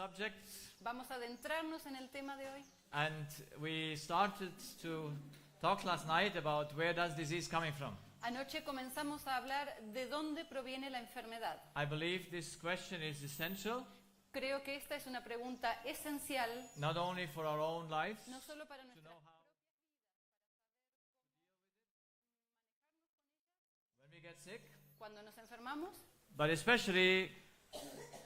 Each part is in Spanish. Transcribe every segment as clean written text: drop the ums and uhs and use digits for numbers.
subject. Vamos a adentrarnos en el tema de hoy. And we started to talk last night about where does disease coming from. Anoche comenzamos a hablar de dónde proviene la enfermedad. I believe this question is essential, Creo que esta es una pregunta esencial, not only for our own lives, no solo para to nuestra know how when we get sick, cuando nos enfermamos, but especially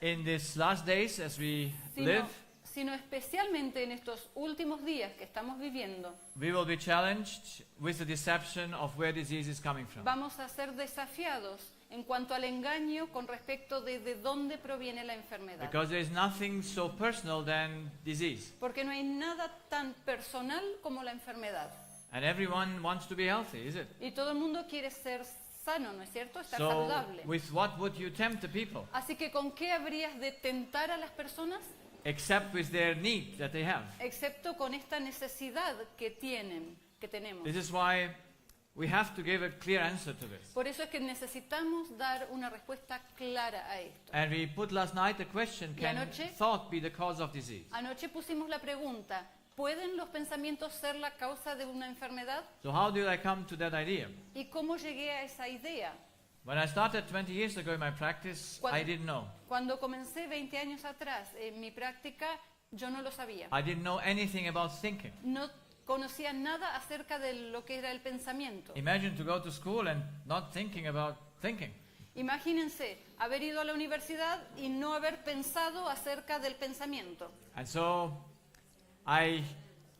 in these last days as we sino, live, sino especialmente en estos últimos días que estamos viviendo. we will be challenged with the deception of where disease is coming from. Vamos a ser desafiados en cuanto al engaño con respecto de dónde proviene la enfermedad. Because there is nothing so personal than disease. Porque no hay nada tan personal como la enfermedad. And everyone wants to be healthy, is it? Y todo el mundo quiere ser sano, ¿no es cierto? Estar So, saludable. with what would you tempt the people? Así que ¿con qué habrías de tentar a las personas? Except with their need that they have. Excepto con esta necesidad que tenemos. This is why we have to give a clear answer to this. Por eso es que necesitamos dar una respuesta clara a esto. And we put last night the question, Y can anoche- thought be the cause of disease? Anoche pusimos la pregunta, ¿pueden los pensamientos ser la causa de una enfermedad? So how did I come to that idea? ¿Y cómo llegué a esa idea? When I started 20 years ago in my practice, Cuando- I didn't know. Cuando comencé 20 años atrás en mi práctica, yo no lo sabía. I didn't know anything about thinking. No conocía nada acerca de lo que era el pensamiento. Imagine to go to school and not thinking about thinking. Imagínense haber ido a la universidad y no haber pensado acerca del pensamiento. And so I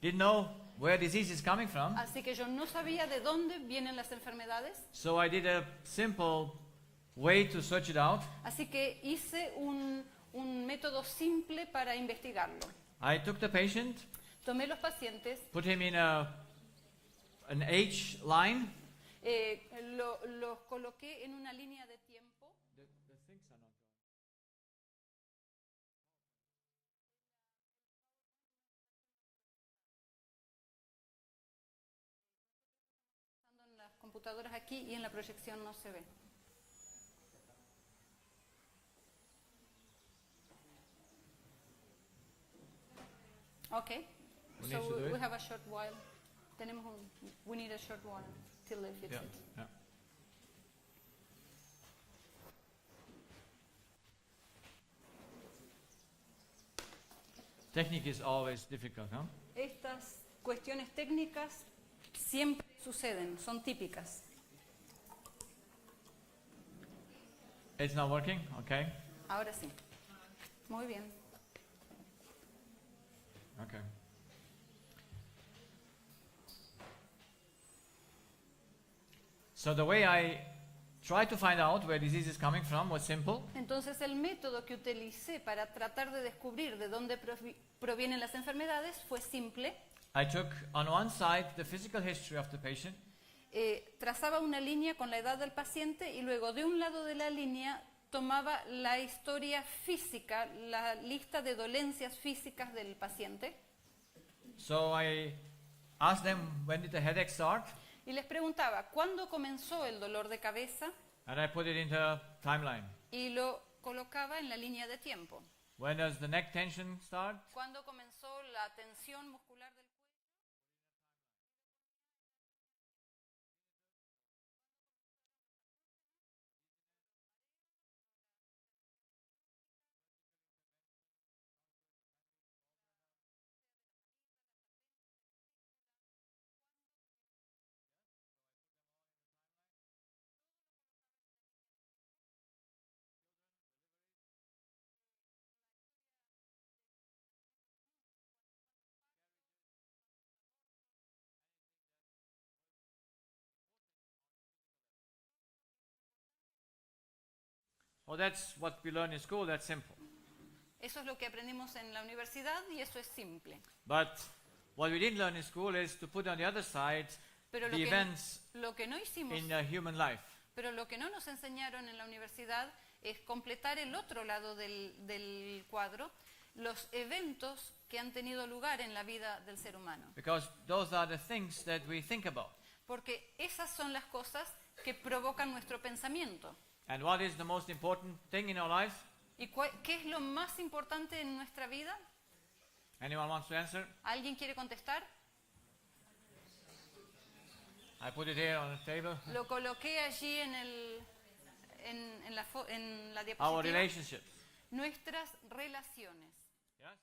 didn't know where disease is coming from. Así que yo no sabía de dónde vienen las enfermedades. So I did a simple way to search it out. Así que hice un método simple para investigarlo. I took the patient, Tomé los pacientes, put him in an age line. los coloqué en una línea de tiempo. En las computadoras aquí y en la proyección no se ve. Okay. We So need to do we it? have a short while. We need a short while till they fix Yeah, it. yeah. Technique is always difficult, huh? Estas cuestiones técnicas siempre suceden, son típicas. It's not working? Okay. Ahora sí. Muy bien. Okay. So the way I tried to find out where disease is coming from was simple. Entonces el método que utilicé para tratar de descubrir de dónde provienen las enfermedades fue simple. I took on one side the physical history of the patient, Trazaba una línea con la edad del paciente y luego de un lado de la línea tomaba la historia física, la lista de dolencias físicas del paciente so I asked them when did the headache start, y les preguntaba cuándo comenzó el dolor de cabeza and I put it into a timeline. y lo colocaba en la línea de tiempo. When does the neck tension start? ¿Cuándo comenzó la tensión muscular del cuello? Oh, that's what we learn in school, that's simple. Eso es lo que aprendimos en la universidad y eso es simple. But what we didn't learn in school is to put on the other side Pero the events lo que no hicimos, in a human life. pero lo que no nos enseñaron en la universidad es completar el otro lado del cuadro, los eventos que han tenido lugar en la vida del ser humano. Because those are the things that we think about. Porque esas son las cosas que provocan nuestro pensamiento. And what is the most important thing in our life? ¿Y qué es lo más importante en nuestra vida? Anyone wants to answer? ¿Alguien quiere contestar? I put it here on the table. Lo coloqué allí en la Our diapositiva. relationships. Nuestras relaciones. Yes?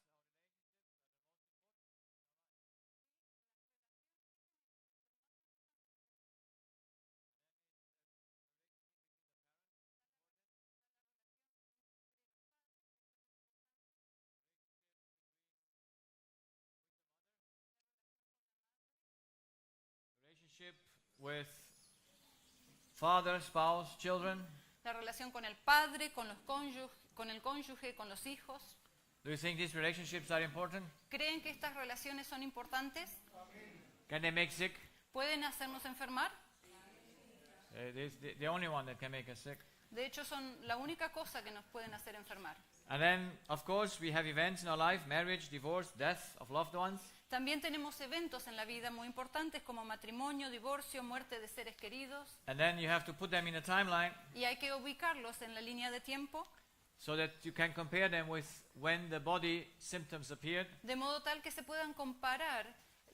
Relationship with father, spouse, children. La relación con el padre, con el cónyuge, con los hijos. Do you think these relationships are important? ¿Creen que estas relaciones son importantes? Can they make sick? ¿Pueden hacernos enfermar? It's the only one that can make us sick. De hecho, son la única cosa que nos pueden hacer enfermar. And then, of course, we have events in our life: marriage, divorce, death of loved ones. También tenemos eventos en la vida muy importantes como matrimonio, divorcio, muerte de seres queridos. And then you have to put them in a timeline Y hay que ubicarlos en la línea de tiempo so that you can compare them with when the body symptoms appeared. de modo tal que se puedan comparar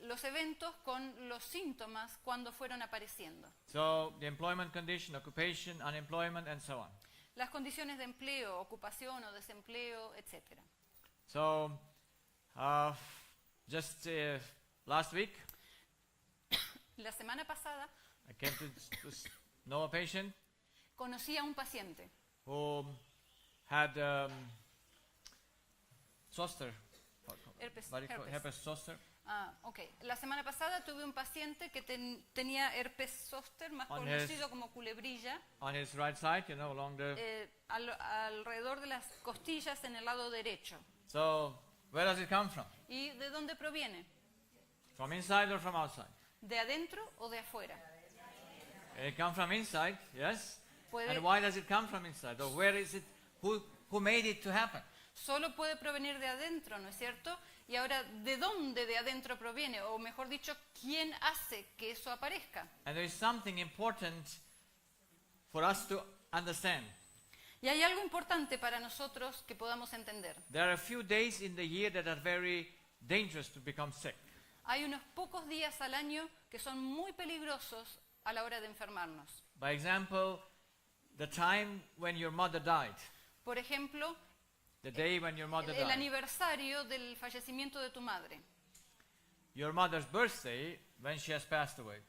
los eventos con los síntomas cuando fueron apareciendo. So the employment condition, occupation, unemployment, and so on. Las condiciones de empleo, ocupación o desempleo, etc. So just last week, La semana pasada I came to know a patient conocí a un paciente who had zoster, Herpes. herpes zoster, Ok. La semana pasada tuve un paciente que tenía herpes zóster, más On conocido como culebrilla, on his right side, along the. alrededor de las costillas en el lado derecho. So where does it come from? ¿Y de dónde proviene? From inside or from outside? ¿De adentro o de afuera? It comes from inside, yes. Puede- And why does it come from inside? Or where is it? Who made it to happen? Solo puede provenir de adentro, ¿no es cierto? Y ahora, ¿de dónde de adentro proviene? O mejor dicho, ¿quién hace que eso aparezca? And there is something important for us to understand. Y hay algo importante para nosotros que podamos entender. There are a few days in the year that are very dangerous to become sick. Hay unos pocos días al año que son muy peligrosos a la hora de enfermarnos. By example, the time when your mother died, Por ejemplo, the day when your mother el died, aniversario del fallecimiento de tu madre, your mother's birthday when she has passed away.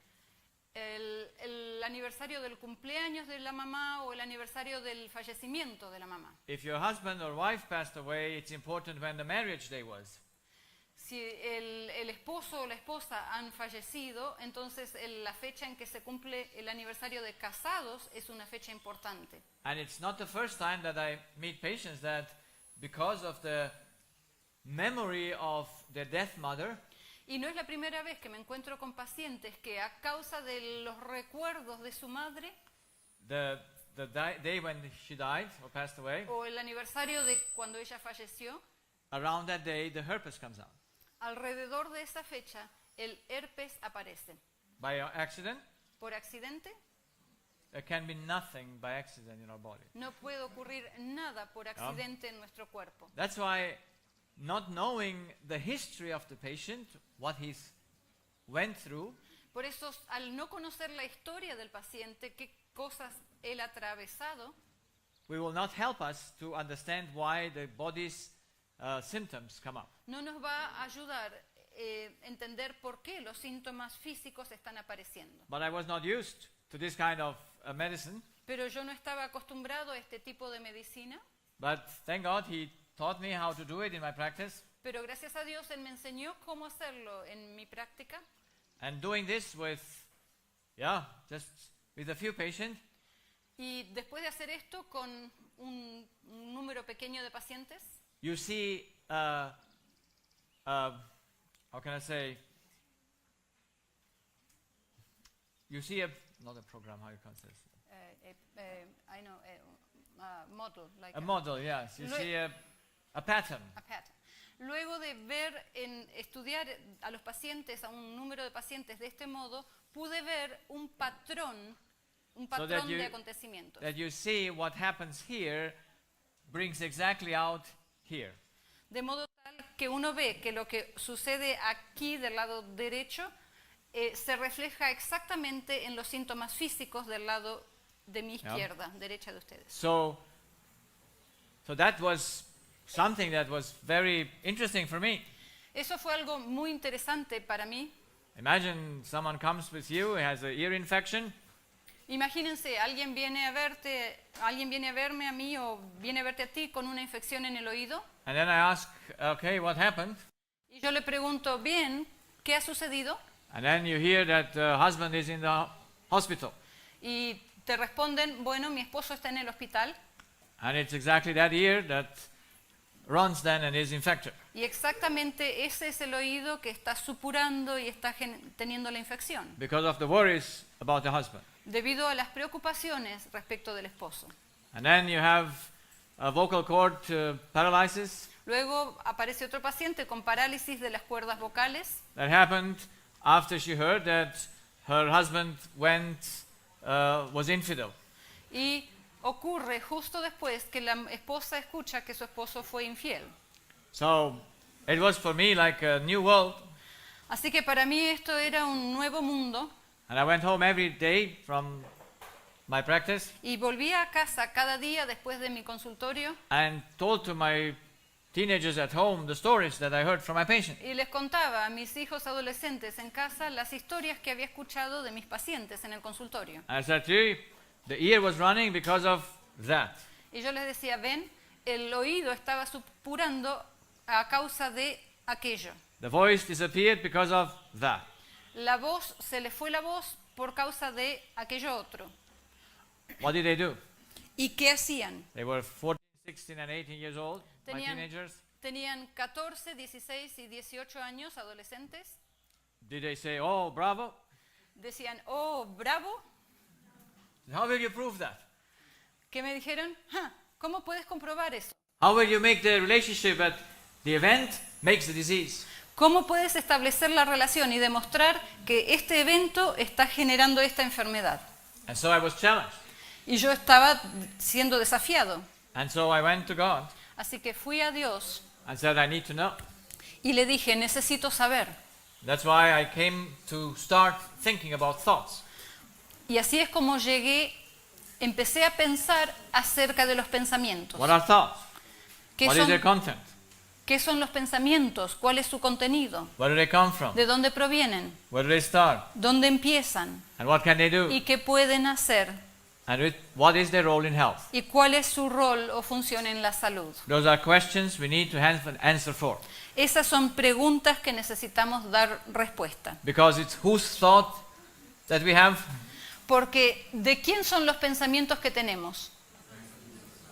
el aniversario del cumpleaños de la mamá o el aniversario del fallecimiento de la mamá. If your husband or wife passed away, it's important when the marriage day was. Si el esposo o la esposa han fallecido, entonces la fecha en que se cumple el aniversario de casados es una fecha importante. And it's not the first time that I meet patients that because of the memory of their death mother, Y no es la primera vez que me encuentro con pacientes que a causa de los recuerdos de su madre the day when she died or passed away, o el aniversario de cuando ella falleció, around that day the herpes comes out. alrededor de esa fecha el herpes aparece. By accident, Por accidente, there can be nothing by accident in our body. no puede ocurrir nada por accidente en nuestro cuerpo. That's why not knowing the history of the patient, what he's went through, Por eso, al no conocer la historia del paciente, qué cosas él ha atravesado, we will not help us to understand why the body's symptoms come up. no nos va a ayudar a entender por qué los síntomas físicos están apareciendo. But I was not used to this kind of medicine. Pero yo no estaba acostumbrado a este tipo de medicina, But thank God he taught me how to do it in my practice. pero gracias a Dios Él me enseñó cómo hacerlo en mi práctica. And doing this with, just with a few patients, Y después de hacer esto con un número pequeño de pacientes, you see, how can I say, you see not a program, how you can say this? I know, model, like A model, yes. You Lue- see a pattern. a pattern. Luego de ver, estudiar a los pacientes, a un número de pacientes de este modo, pude ver un patrón So that de you, acontecimientos. that you see what happens here brings exactly out here. De modo tal que uno ve que lo que sucede aquí del lado derecho se refleja exactamente en los síntomas físicos del lado de mi izquierda, derecha de ustedes. So that was something that was very interesting for me. Eso fue algo muy interesante para mí. Imagine someone comes with you, has an ear infection, Imagínense, alguien viene a verme a mí o viene a verte a ti con una infección en el oído and then I ask, okay, what happened? y yo le pregunto, bien, ¿qué ha sucedido? And then you hear that the husband is in the hospital. Y te responden, bueno, mi esposo está en el hospital And it's exactly that ear that runs then and is infected. y exactamente ese es el oído que está supurando y está teniendo la infección Because of the worries about the husband. debido a las preocupaciones respecto del esposo. And then you have a vocal cord paralysis Luego aparece otro paciente con parálisis de las cuerdas vocales. that happened after she heard that her husband was infidel. Y ocurre justo después que la esposa escucha que su esposo fue infiel. So it was for me like a new world. Así que para mí esto era un nuevo mundo And I went home every day from my practice y volví a casa cada día después de mi consultorio and told to my teenagers at home the stories that I heard from my patient. y les contaba a mis hijos adolescentes en casa las historias que había escuchado de mis pacientes en el consultorio. And I said, see, the ear was running because of that. Y yo les decía, ven, el oído estaba supurando a causa de aquello. The voice disappeared because of that. La voz, se les fue la voz por causa de aquello otro. What did they do? ¿Y qué hacían? They were 14, 16, and 18 years old, my Tenían, teenagers. tenían 14, 16 y 18 años, adolescentes. Did they say, oh, bravo? Decían, oh, bravo. How will you prove that? ¿Qué me dijeron? "Ja, ¿cómo puedes comprobar eso? How will you make the relationship that the event makes the disease? ¿Cómo puedes establecer la relación y demostrar que este evento está generando esta enfermedad?" And so I was challenged. Y yo estaba siendo desafiado. And so I went to God Así que fui a Dios and said, I need to know. y le dije, necesito saber. That's why I came to start thinking about thoughts. Y así es como empecé a pensar acerca de los pensamientos. What are thoughts? ¿Qué What is their son, content? qué son los pensamientos? ¿Cuál es su contenido? Where do they come from? ¿De dónde provienen? Where do they start? ¿Dónde empiezan? And what can they do? ¿Y qué pueden hacer? And what is their role in health? ¿Y cuál es su rol o función en la salud? Those are questions we need to answer for. Esas son preguntas que necesitamos dar respuesta. Because it's whose thought that we have? Porque ¿de quién son los pensamientos que tenemos?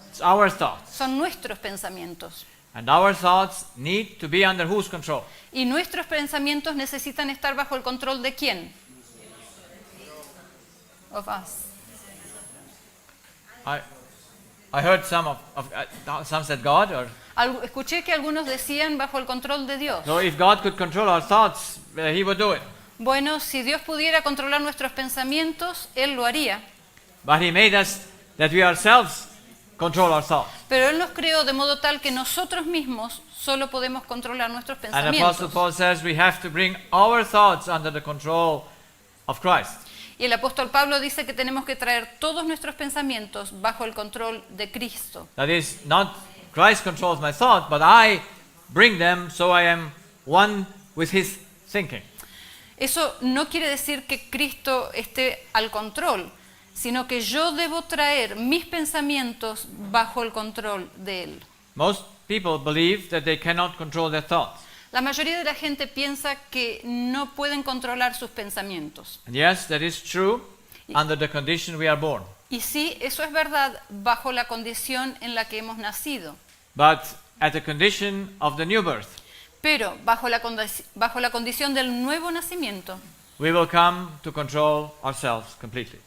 It's our thoughts. Son nuestros pensamientos. And our thoughts need to be under whose control? Y nuestros pensamientos necesitan estar bajo el control de quién? Of us. I heard some some said God, or Escuché que algunos decían bajo el control de Dios. so if God could control our thoughts, He would do it. Bueno, si Dios pudiera controlar nuestros pensamientos, Él lo haría. But He made us that we ourselves control our thoughts. Pero Él nos creó de modo tal que nosotros mismos solo podemos controlar nuestros And Apostle pensamientos. Paul says we have to bring our thoughts under the control of Christ. Y el apóstol Pablo dice que tenemos que traer todos nuestros pensamientos bajo el control de Cristo. That is, not Christ controls my thought, but I bring them so I am one with His thinking. Eso no quiere decir que Cristo esté al control, sino que yo debo traer mis pensamientos bajo el control de Él. Most people believe that they cannot control their thoughts. La mayoría de la gente piensa que no pueden controlar sus pensamientos. And yes, that is true under the condition we are born. Y sí, eso es verdad bajo la condición en la que hemos nacido. But at the condition of the new birth, Pero bajo la condición del nuevo nacimiento, we will come to control ourselves completely.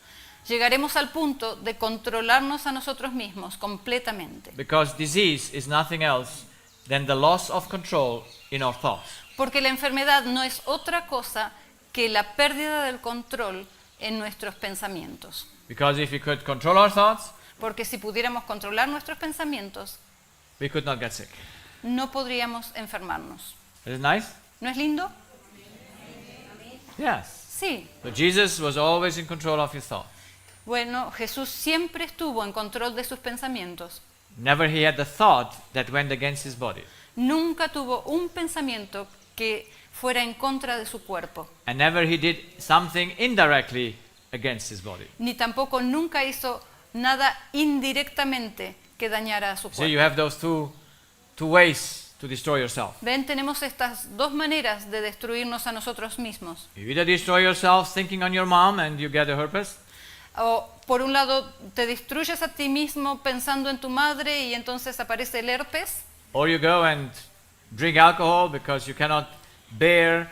llegaremos al punto de controlarnos a nosotros mismos completamente. Because disease is nothing else than the loss of control in our thoughts. Porque la enfermedad no es otra cosa que la pérdida del control en nuestros pensamientos. Because if we could control our thoughts, Porque si pudiéramos controlar nuestros pensamientos, we could not get sick. no podríamos enfermarnos. Is it nice? ¿No es lindo? Yes. Sí. So Jesus was always in control of his thoughts. Bueno, Jesús siempre estuvo en control de sus pensamientos. Never he had the thought that went against his body. Nunca tuvo un pensamiento que fuera en contra de su cuerpo. And never he did something indirectly against his body. Ni tampoco nunca hizo nada indirectamente que dañara a su See, you cuerpo. have those two ways to destroy yourself. Ven, tenemos estas dos maneras de destruirnos a nosotros mismos. You either destroy yourself thinking on your mom and you get a herpes, O por un lado te destruyes a ti mismo pensando en tu madre y entonces aparece el herpes. or you go and drink alcohol because you cannot bear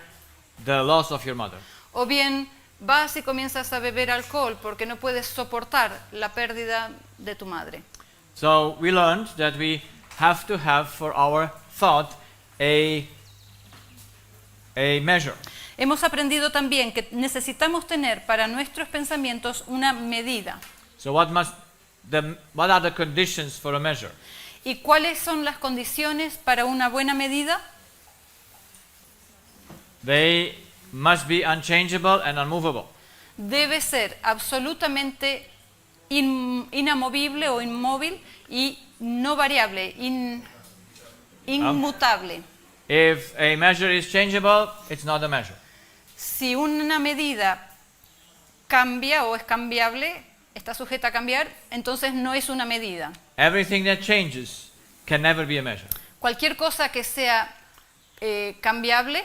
the loss of your mother. O bien vas y comienzas a beber alcohol porque no puedes soportar la pérdida de tu madre. So we learned that we have to have for our thought a measure. Hemos aprendido también que necesitamos tener para nuestros pensamientos una medida. So what are the conditions for a measure? ¿Y cuáles son las condiciones para una buena medida? They must be unchangeable and unmovable. Debe ser absolutamente inamovible o inmóvil y no variable, inmutable. If a measure is changeable, it's not a measure. Si una medida cambia o es cambiable, está sujeta a cambiar, entonces no es una medida. Everything that changes can never be a measure. Cualquier cosa que sea cambiable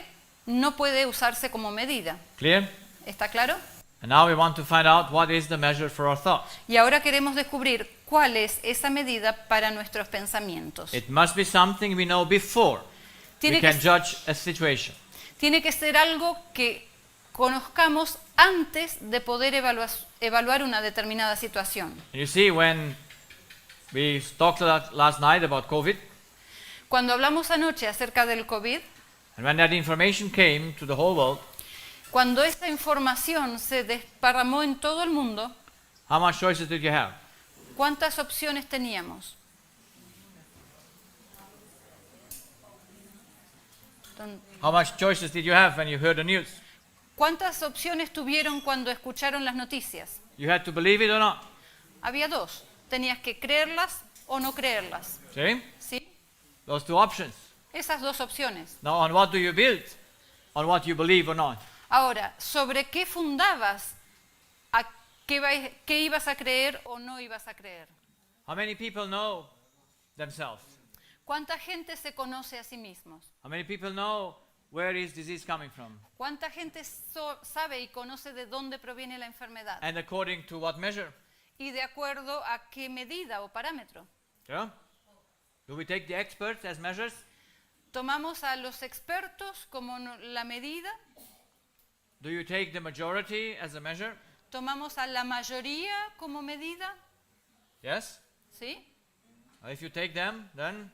no puede usarse como medida. Clear? ¿Está claro? And now we want to find out what is the measure for our thoughts. Y ahora queremos descubrir cuál es esa medida para nuestros pensamientos. It must be something we know before we Tiene can que, judge a situation. tiene que ser algo que conozcamos antes de poder evaluar una determinada situación. And you see, when we talked last night about COVID, Cuando hablamos anoche acerca del COVID, and when that information came to the whole world, cuando esta información se desparramó en todo el mundo, how much choices did you have? ¿cuántas opciones teníamos? How much choices did you have when you heard the news? ¿Cuántas opciones tuvieron cuando escucharon las noticias? You had to believe it or not. Había dos. Tenías que creerlas o no creerlas. See? ¿Sí? Those two options. Esas dos opciones. Now, on what do you build? On what you believe or not? Ahora, ¿sobre qué fundabas? ¿A qué ibas a creer o no ibas a creer? How many people know themselves? ¿Cuánta gente se conoce a sí mismos? How many people know where is disease coming from? ¿Cuánta gente sabe y conoce de dónde proviene la enfermedad? And according to what measure? ¿Y de acuerdo a qué medida o parámetro? Yeah? Do we take the experts as measures? ¿Tomamos a los expertos como la medida? Do you take the majority as a measure? ¿Tomamos a la mayoría como medida? Yes? ¿Sí? If you take them, then you're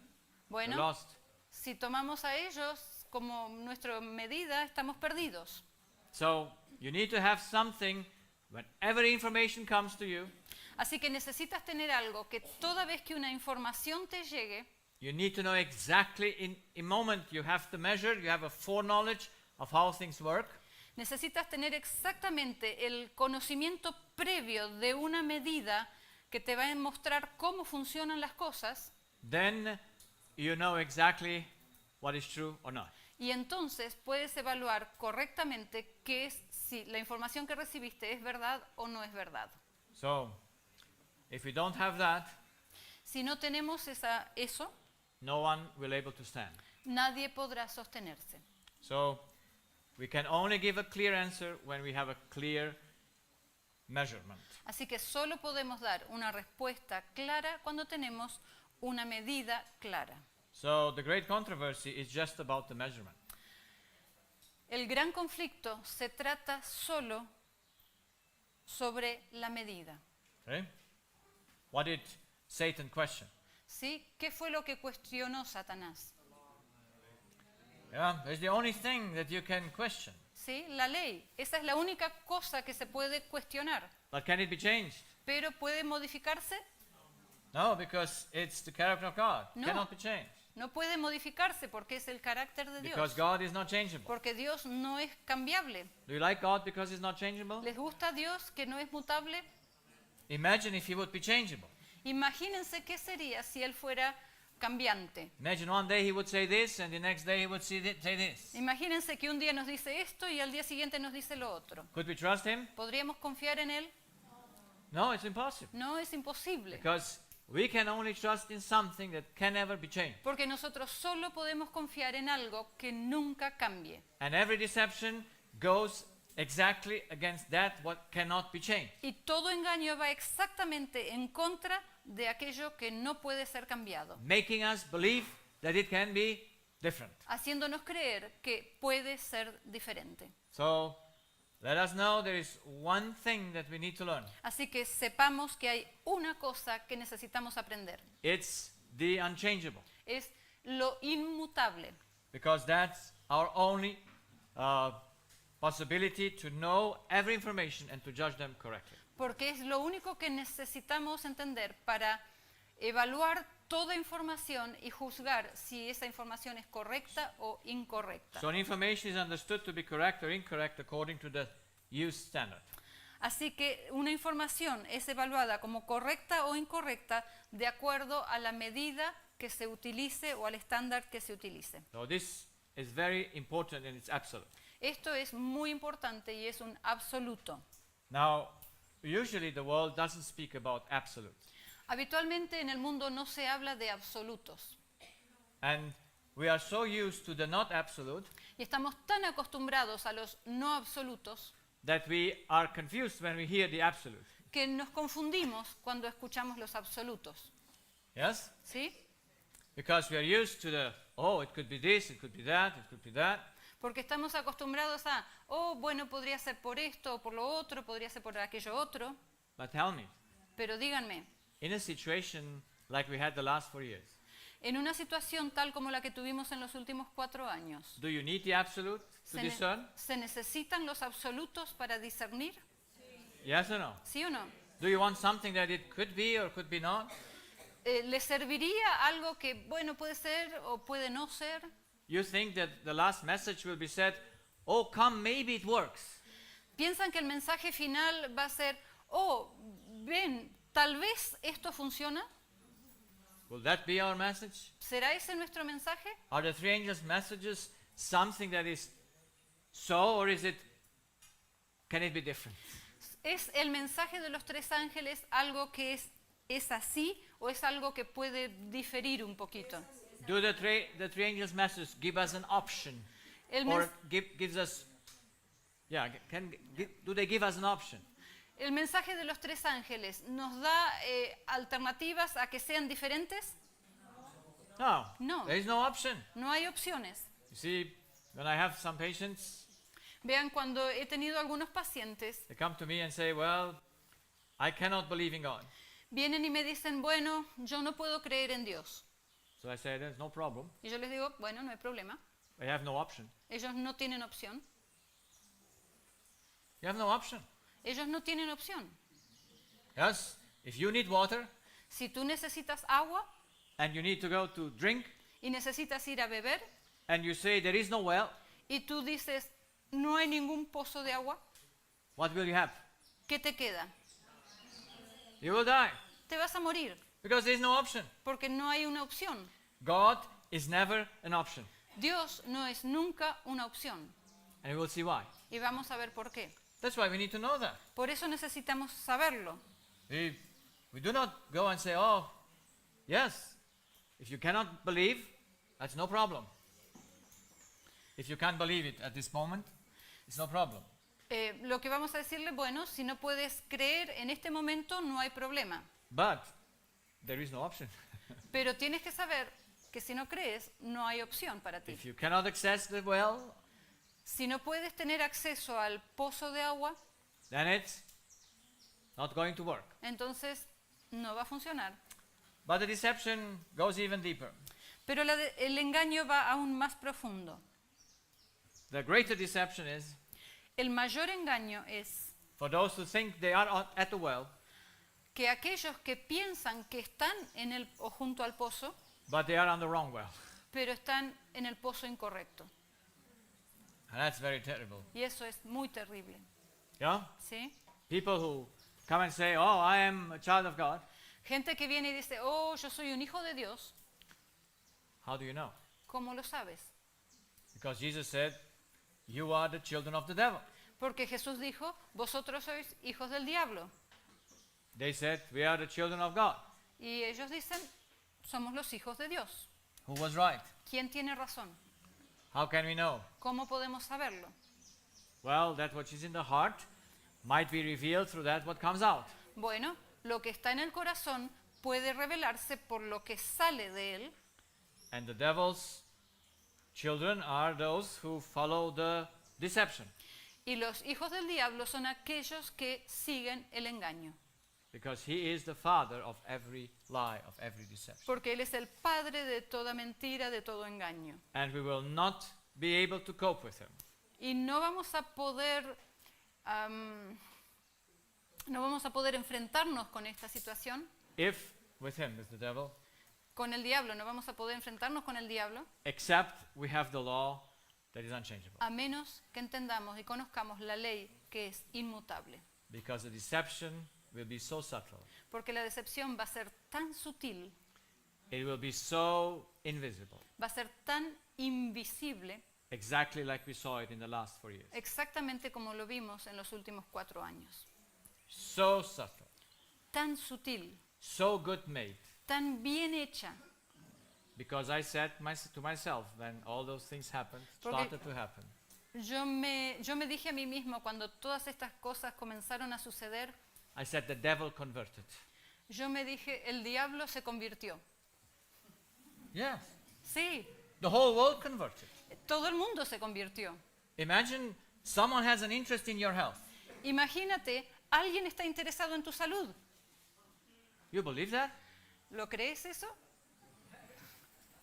Bueno, lost. si tomamos a ellos como nuestra medida, estamos perdidos. So you need to have something whenever information comes to you. Así que necesitas tener algo que toda vez que una información te llegue, You need to know exactly in moment you have to measure, you have a foreknowledge of how things work. necesitas tener exactamente el conocimiento previo de una medida que te va a mostrar cómo funcionan las cosas, Then you know exactly what is true or not. y entonces puedes evaluar correctamente qué es, si la información que recibiste es verdad o no es verdad. So if we don't have that, Si no tenemos eso, no one will able to stand. nadie podrá sostenerse. So we can only give a clear answer when we have a clear measurement. Así que solo podemos dar una respuesta clara cuando tenemos una medida clara. So the great controversy is just about the measurement. El gran conflicto se trata solo sobre la medida. Okay? What did Satan question? ¿Sí? ¿Qué fue lo que cuestionó Satanás? Yeah, it's the only thing that you can question. ¿Sí? La ley. Esa es la única cosa que se puede cuestionar. But can it be changed? ¿Pero puede modificarse? No, because it's the character of God. No. Cannot be changed. No puede modificarse porque es el carácter de Because Dios. God is not changeable. Porque Dios no es cambiable. Do you like God because He's not changeable? ¿Les gusta Dios que no es mutable? Imagine if He would be changeable. Imagínense qué sería si Él fuera cambiante. Imagine one day He would say this and the next day He would say this. Imagínense que un día nos dice esto y al día siguiente nos dice lo otro. Could we trust Him? ¿Podríamos confiar en Él? No, it's impossible. No, es imposible. Because we can only trust in something that can never be changed. Porque nosotros solo podemos confiar en algo que nunca cambie. And every deception goes exactly against that what cannot be changed. Y todo engaño va exactamente en contra de aquello que no puede ser cambiado, Making us believe that it can be different. haciéndonos creer que puede ser diferente. So let us know there is one thing that we need to learn. Así que sepamos que hay una cosa que necesitamos aprender. It's the unchangeable. Es lo inmutable. Because that's our only possibility to know every information and to judge them correctly. Porque es lo único que necesitamos entender para evaluar toda información y juzgar si esa información es correcta o incorrecta. So an information is understood to be correct or incorrect according to the used standard. Así que una información es evaluada como correcta o incorrecta de acuerdo a la medida que se utilice o al estándar que se utilice. So this is very important and it's absolute. Esto es muy importante y es un absoluto. Now, usually the world doesn't speak about absolutes. Habitualmente en el mundo no se habla de absolutos And we are so used to the not absolute y estamos tan acostumbrados a los no absolutos that we are confused when we hear the absolute. que nos confundimos cuando escuchamos los absolutos. Yes? ¿Sí? Because we are used to the, oh, it could be this, it could be that, it could be that. Porque estamos acostumbrados a, oh, bueno, podría ser por esto o por lo otro, podría ser por aquello otro. But tell me, Pero díganme, in a situation like we had the last 4 years, en una situación tal como la que tuvimos en los últimos 4 años, do you need the absolute to discern? ¿se necesitan los absolutos para discernir? Yes or no? ¿Sí o no? Do you want something that it could be or could be not? ¿Le serviría algo que, bueno, puede ser o puede no ser? You think that the last message will be said, oh, come, maybe it works. ¿Piensan que el mensaje final va a ser, oh, ven, tal vez esto funciona? Will that be our message? ¿Será ese nuestro mensaje? Are the three angels' messages something that is so, or is it, can it be different? ¿Es el mensaje de los 3 ángeles algo que es así o es algo que puede diferir un poquito? Do the three angels' messages give us an option? El, Or mens- gives us, do they give us an option? el mensaje de los 3 ángeles nos da alternativas a que sean diferentes. No. No. There is no option. No hay opciones. You see, when I have some patients, Vean, cuando he tenido algunos pacientes, they come to me and say, well, I cannot believe in God. vienen y me dicen, bueno, yo no puedo creer en Dios. So I say, there's no problem. Y yo les digo, bueno, no hay problema. I have no option. Ellos no tienen opción. You have no option. Ellos no tienen opción. Yes, if you need water Si tú necesitas agua and you need to go to drink y necesitas ir a beber and you say there is no well, y tú dices, no hay ningún pozo de agua, what will you have? ¿qué te queda? You will die Te vas a morir because there is no option. porque no hay una opción. God is never an option. Dios no es nunca una opción. And we will see why. Y vamos a ver por qué. That's why we need to know that. Por eso necesitamos saberlo. We do not go and say, oh, yes, if you cannot believe, that's no problem. If you can't believe it at this moment, it's no problem. Lo que vamos a decirle, bueno, si no puedes creer en este momento, no hay problema. But there is no option. Pero tienes que saber que si no crees, no hay opción para ti. If you cannot access the well, Si no puedes tener acceso al pozo de agua, then it's not going to work. entonces no va a funcionar. But the deception goes even deeper. Pero el engaño va aún más profundo. The greater deception is El mayor engaño es for those who think they are at the well, que aquellos que piensan que están en el o junto al pozo, but they are on the wrong well. pero están en el pozo incorrecto. And that's very terrible. Y eso es muy terrible, Yeah? ¿sí? People who come and say, oh, I am a child of God. Gente que viene y dice, oh, yo soy un hijo de Dios. How do you know? ¿Cómo lo sabes? Because Jesus said, you are the children of the devil. Porque Jesús dijo, vosotros sois hijos del diablo. They said, we are the children of God. Y ellos dicen, somos los hijos de Dios. Who was right? ¿Quién tiene razón? How can we know? ¿Cómo podemos saberlo? Well, that which is in the heart might be revealed through that what comes out. Bueno, lo que está en el corazón puede revelarse por lo que sale de él. And the devil's children are those who follow the deception. Y los hijos del diablo son aquellos que siguen el engaño. Because he is the father of every lie, of every deception. Porque él es el padre de toda mentira, de todo engaño. And we will not be able to cope with him Y no vamos a poder enfrentarnos con esta situación, if with him is the devil, con el diablo, no vamos a poder enfrentarnos con el diablo, except we have the law that is unchangeable. a menos que entendamos y conozcamos la ley que es inmutable. Because the deception will be so subtle. Porque la decepción va a ser tan sutil, It will be so invisible. va a ser tan invisible, Exactly like we saw it in the last 4 years. exactamente como lo vimos en los últimos 4 años. So subtle. Tan sutil, So good made. tan bien hecha. Because I said to myself when all those things happened, Porque- started to happen, Yo me dije a mí mismo cuando todas estas cosas comenzaron a suceder, I said the devil converted. yo me dije, el diablo se convirtió. Yes. Sí, The whole world converted. todo el mundo se convirtió. Imagine someone has an interest in your health. Imagínate, alguien está interesado en tu salud. You believe that? ¿Lo crees eso?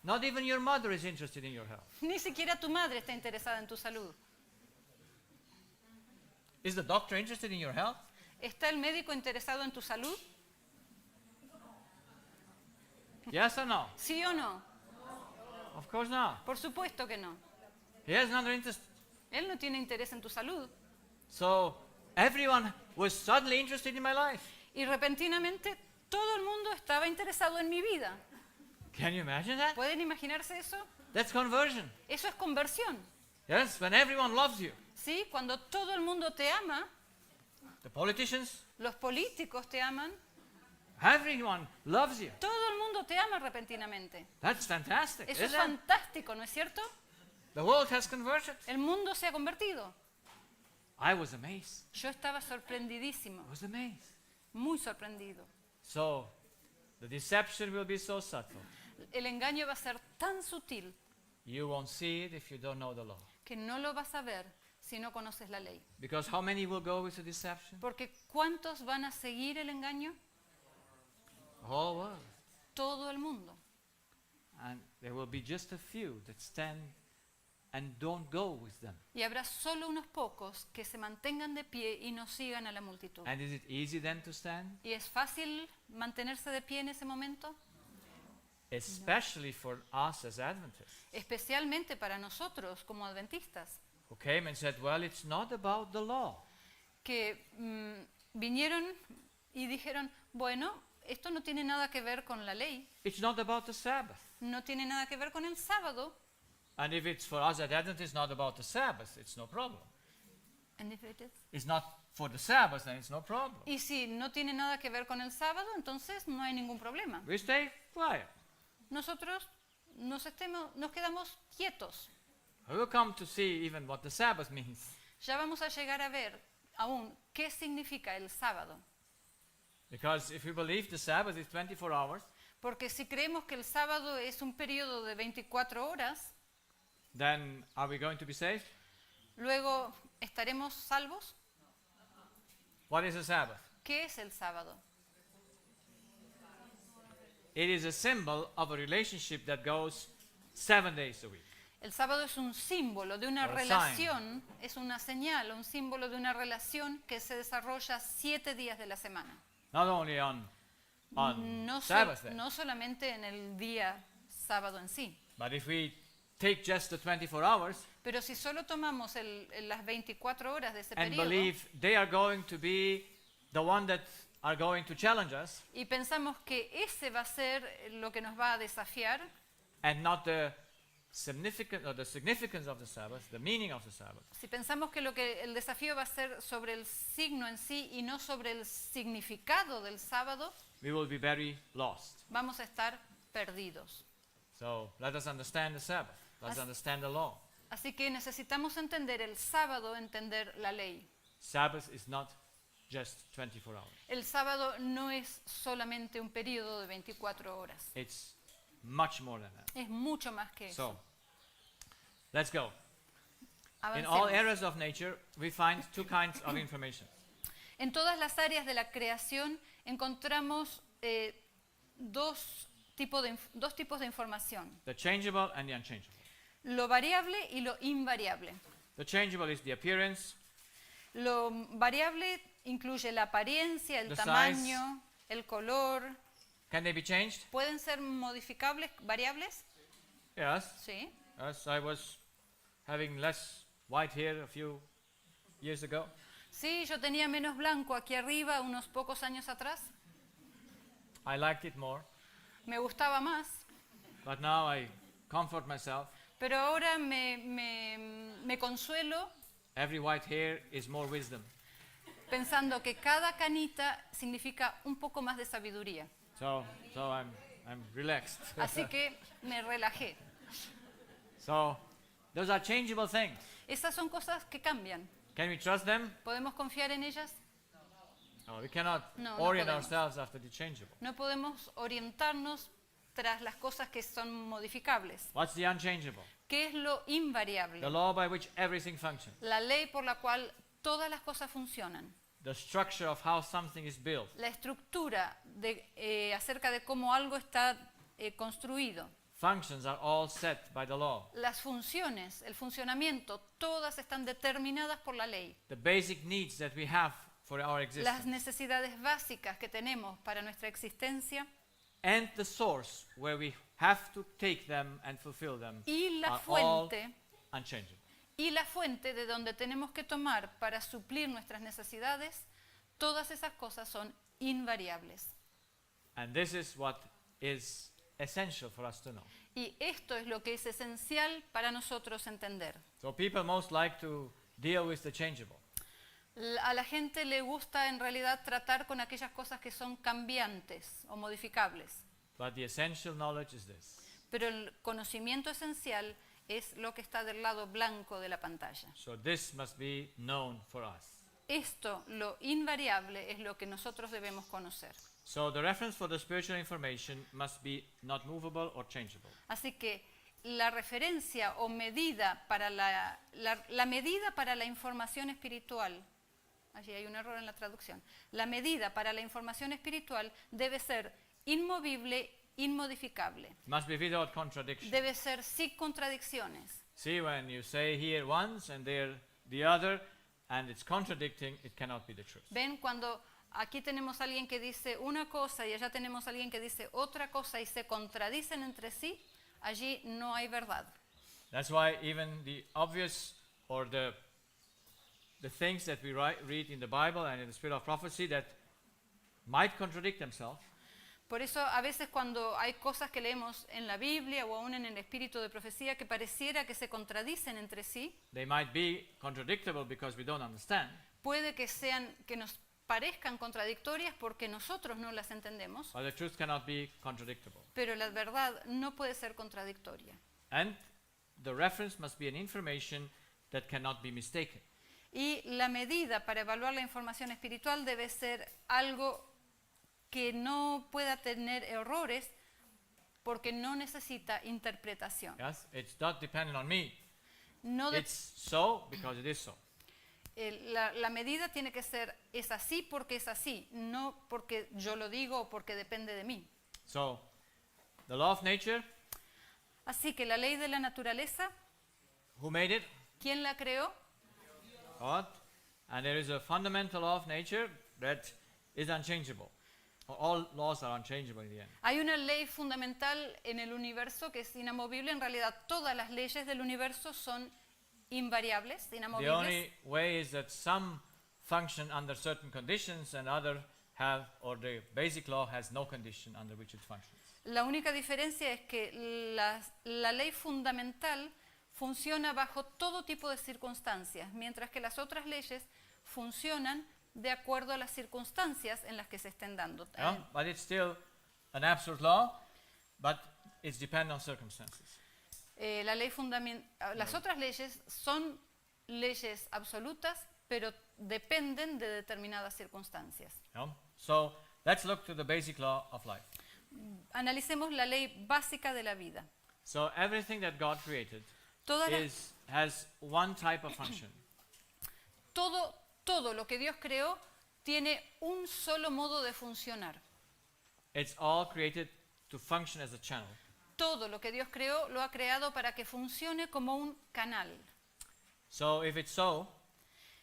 Not even your mother is interested in your health. Ni siquiera tu madre está interesada en tu salud. Is the doctor interested in your health? ¿Está el médico interesado en tu salud? Yes or no? ¿Sí o no? Of course not. Por supuesto que no. He has another interest. Él no tiene interés en tu salud. So everyone was suddenly interested in my life. Y repentinamente todo el mundo estaba interesado en mi vida. Can you imagine that? ¿Pueden imaginarse eso? That's conversion. Eso es conversión. Yes, when everyone loves you. ¿Sí? Cuando todo el mundo te ama, The politicians, los políticos te aman, everyone loves you. todo el mundo te ama repentinamente. That's fantastic. Eso es isn't it? fantástico, ¿no es cierto? The world has converted. El mundo se ha convertido. I was amazed. Yo estaba sorprendidísimo, I was amazed. muy sorprendido. So the deception will be so subtle. El engaño va a ser tan sutil You won't see it if you don't know the law. que no lo vas a ver si no conoces la ley. Because how many will go with the deception? Porque ¿cuántos van a seguir el engaño? The whole world. Todo el mundo. And there will be just a few that stand and don't go with them. Y habrá solo unos pocos que se mantengan de pie y no sigan a la multitud. And is it easy then to stand? ¿Y es fácil mantenerse de pie en ese momento? Especially for us as Adventists, Especialmente para nosotros como adventistas, who came and said, well, it's not about the law. que vinieron y dijeron, bueno, esto no tiene nada que ver con la ley, It's not about the Sabbath. no tiene nada que ver con el sábado. And if it's for us as Adventists not about the Sabbath, it's no problem. And if it is- It's not for the Sabbath, then it's no problem. Y si no tiene nada que ver con el sábado, entonces no hay ningún problema. We stay quiet. Nosotros nos quedamos quietos. We will come to see even what the Sabbath means. Ya vamos a llegar a ver aún qué significa el sábado. Because if we believe the Sabbath is 24 hours, Porque si creemos que el sábado es un periodo de 24 horas, then are we going to be saved? luego estaremos salvos. What is a Sabbath? ¿Qué es el sábado? It is a symbol of a relationship that goes 7 days a week. El sábado es un símbolo de una Or a relación, es una señal, un símbolo de una relación que se desarrolla 7 días de la semana. not only on No, Sabbath day. no solamente en el día sábado en sí. But if we take just the 24 hours Pero si solo tomamos las 24 horas de ese and periodo believe they are going to be the one that are going to challenge us y pensamos que ese va a ser lo que nos va a desafiar and not the significance of the Sabbath, the meaning of the Sabbath, si pensamos que el desafío va a ser sobre el signo en sí y no sobre el significado del sábado, we will be very lost. vamos a estar perdidos. So let us understand the Sabbath. Let's As- understand the law. Así que necesitamos entender el sábado, entender la ley. Sabbath is not just 24 hours. El sábado no es solamente un periodo de 24 horas, It's much more than that. es mucho más que eso. So, let's go. In all Avancemos. areas of nature, we find two kinds of information. En todas las áreas de la creación encontramos dos tipos de información, The changeable and the unchangeable. lo variable y lo invariable. The changeable is the appearance, Lo variable incluye la apariencia, el The tamaño, el color. can they be changed? ¿Pueden ser modificables, variables? Yes. Sí. Yes, I was having less white hair a few years ago. Sí, yo tenía menos blanco aquí arriba unos pocos años atrás. I liked it more, Me gustaba más, but now I comfort myself. pero ahora me consuelo Every white hair is more wisdom. pensando que cada canita significa un poco más de sabiduría. So I'm relaxed. Así que me relajé. So those are changeable things. Esas son cosas que cambian. Can we trust them? ¿Podemos confiar en ellas? No, we cannot No, no orient podemos. ourselves after the changeable. No podemos orientarnos tras las cosas que son modificables. What's the unchangeable? ¿Qué es lo invariable? The law by which everything functions. La ley por la cual todas las cosas funcionan. The structure of how something is built. La estructura acerca de cómo algo está construido. Functions are all set by the law. Las funciones, el funcionamiento, todas están determinadas por la ley. The basic needs that we have for our Las existence. necesidades básicas que tenemos para nuestra existencia And the source where we have to take them and fulfill them y la are all fuente unchangeable. y la fuente de donde tenemos que tomar para suplir nuestras necesidades, todas esas cosas son invariables. And this is what is essential for us to know. Y esto es lo que es esencial para nosotros entender. So people most like to deal with the changeable. A la gente le gusta en realidad tratar con aquellas cosas que son cambiantes o modificables, But the essential knowledge is this. pero el conocimiento esencial es lo que está del lado blanco de la pantalla. So this must be known for us. Esto, lo invariable, es lo que nosotros debemos conocer. So the reference for the spiritual information must be not movable or changeable. Así que la referencia o medida para la medida para la información espiritual, allí hay un error en la traducción, la medida para la información espiritual debe ser inmovible, inmodificable. Must be without contradiction. Debe ser sin contradicciones. See, when you say here once and there the other, and it's contradicting, it cannot be the truth. Ven, cuando aquí tenemos a alguien que dice una cosa y allá tenemos a alguien que dice otra cosa y se contradicen entre sí, allí no hay verdad. That's why even the obvious or the things that we read in the Bible and in the spirit of prophecy that might contradict themselves, Por eso a veces cuando hay cosas que leemos en la Biblia o aún en el espíritu de profecía que pareciera que se contradicen entre sí, they might be contradictable because we don't understand, puede que nos parezcan contradictorias porque nosotros no las entendemos, but the truth cannot be contradictable. pero la verdad no puede ser contradictoria. And the reference must be an information that cannot be mistaken. Y la medida para evaluar la información espiritual debe ser algo que no pueda tener errores porque no necesita interpretación. Yes, it's not dependent on me. No de- It's so because it is so. la medida tiene que ser es así porque es así, no porque yo lo digo o porque depende de mí. So, the law of nature, Así que la ley de la naturaleza, who made it? ¿quién la creó? God. And there is a fundamental law of nature that is unchangeable. All laws are unchangeable in the end. Hay una ley fundamental en el universo que es inamovible. En realidad, todas las leyes del universo son invariables, The inamovibles. only way is that some function under certain conditions and other have, or the basic law has no condition under which it functions. La única diferencia es que la ley fundamental funciona bajo todo tipo de circunstancias, mientras que las otras leyes funcionan de acuerdo a las circunstancias en las que se estén dando. But it's still an absolute law, but it's dependent on circumstances. Las otras leyes son leyes absolutas, pero dependen de determinadas circunstancias. So let's look to the basic law of life. Analicemos la ley básica de la vida. So everything that God created Todas las- has one type of function. todo lo que Dios creó tiene un solo modo de funcionar. It's all created to function as a channel. Todo lo que Dios creó lo ha creado para que funcione como un canal. So if it's so,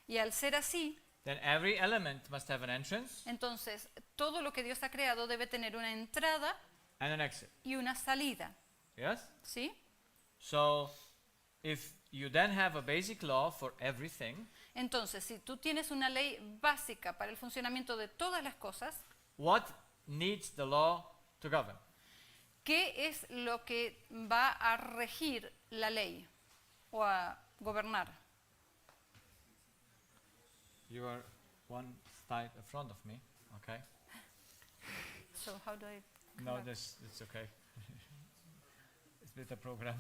Y al ser así, then every element must have an entrance entonces todo lo que Dios ha creado debe tener una entrada and an exit. y una salida. Yes? ¿Sí? So if you then have a basic law for everything, Entonces, si tú tienes una ley básica para el funcionamiento de todas las cosas, what needs the law to govern? ¿qué es lo que va a regir la ley o a gobernar? You are one slide in front of me, okay? So how do I No, it's okay. It's with the program.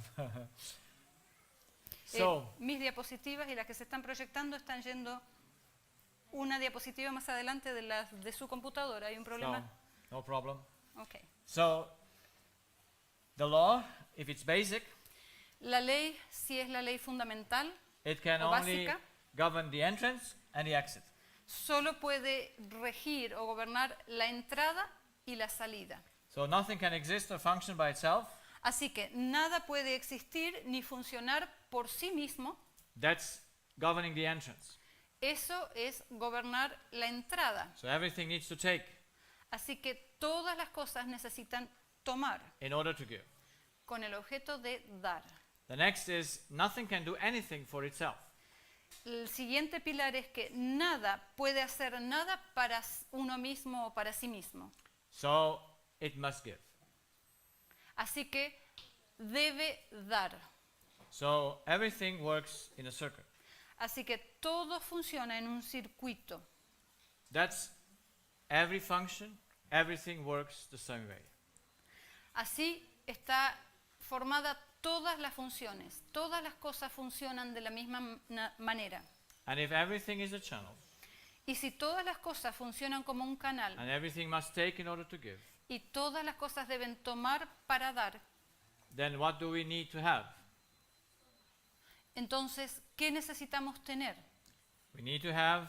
So, mis diapositivas y las que se están proyectando están yendo una diapositiva más adelante de su computadora. ¿Hay un problema? no problem. Okay. So, the law, if it's basic, La ley, si es la ley fundamental, it can o only básica, govern the entrance and the exit. solo puede regir o gobernar la entrada y la salida. So nothing can exist or function by itself. Así que nada puede existir ni funcionar por sí mismo. That's governing the entrance. Eso es gobernar la entrada. So everything needs to take Así que todas las cosas necesitan tomar in order to give. con el objeto de dar. The next is nothing can do anything for itself. El siguiente pilar es que nada puede hacer nada para uno mismo o para sí mismo. So it must give. Así que debe dar. So everything works in a circle. Así que todo funciona en un circuito. That's every function, everything works the same way. Así está formada todas las funciones. Todas las cosas funcionan de la misma manera. And if everything is a channel, Y si todas las cosas funcionan como un canal and everything must take in order to give, y todas las cosas deben tomar para dar, then what do we need to have? entonces, ¿qué necesitamos tener? We need to have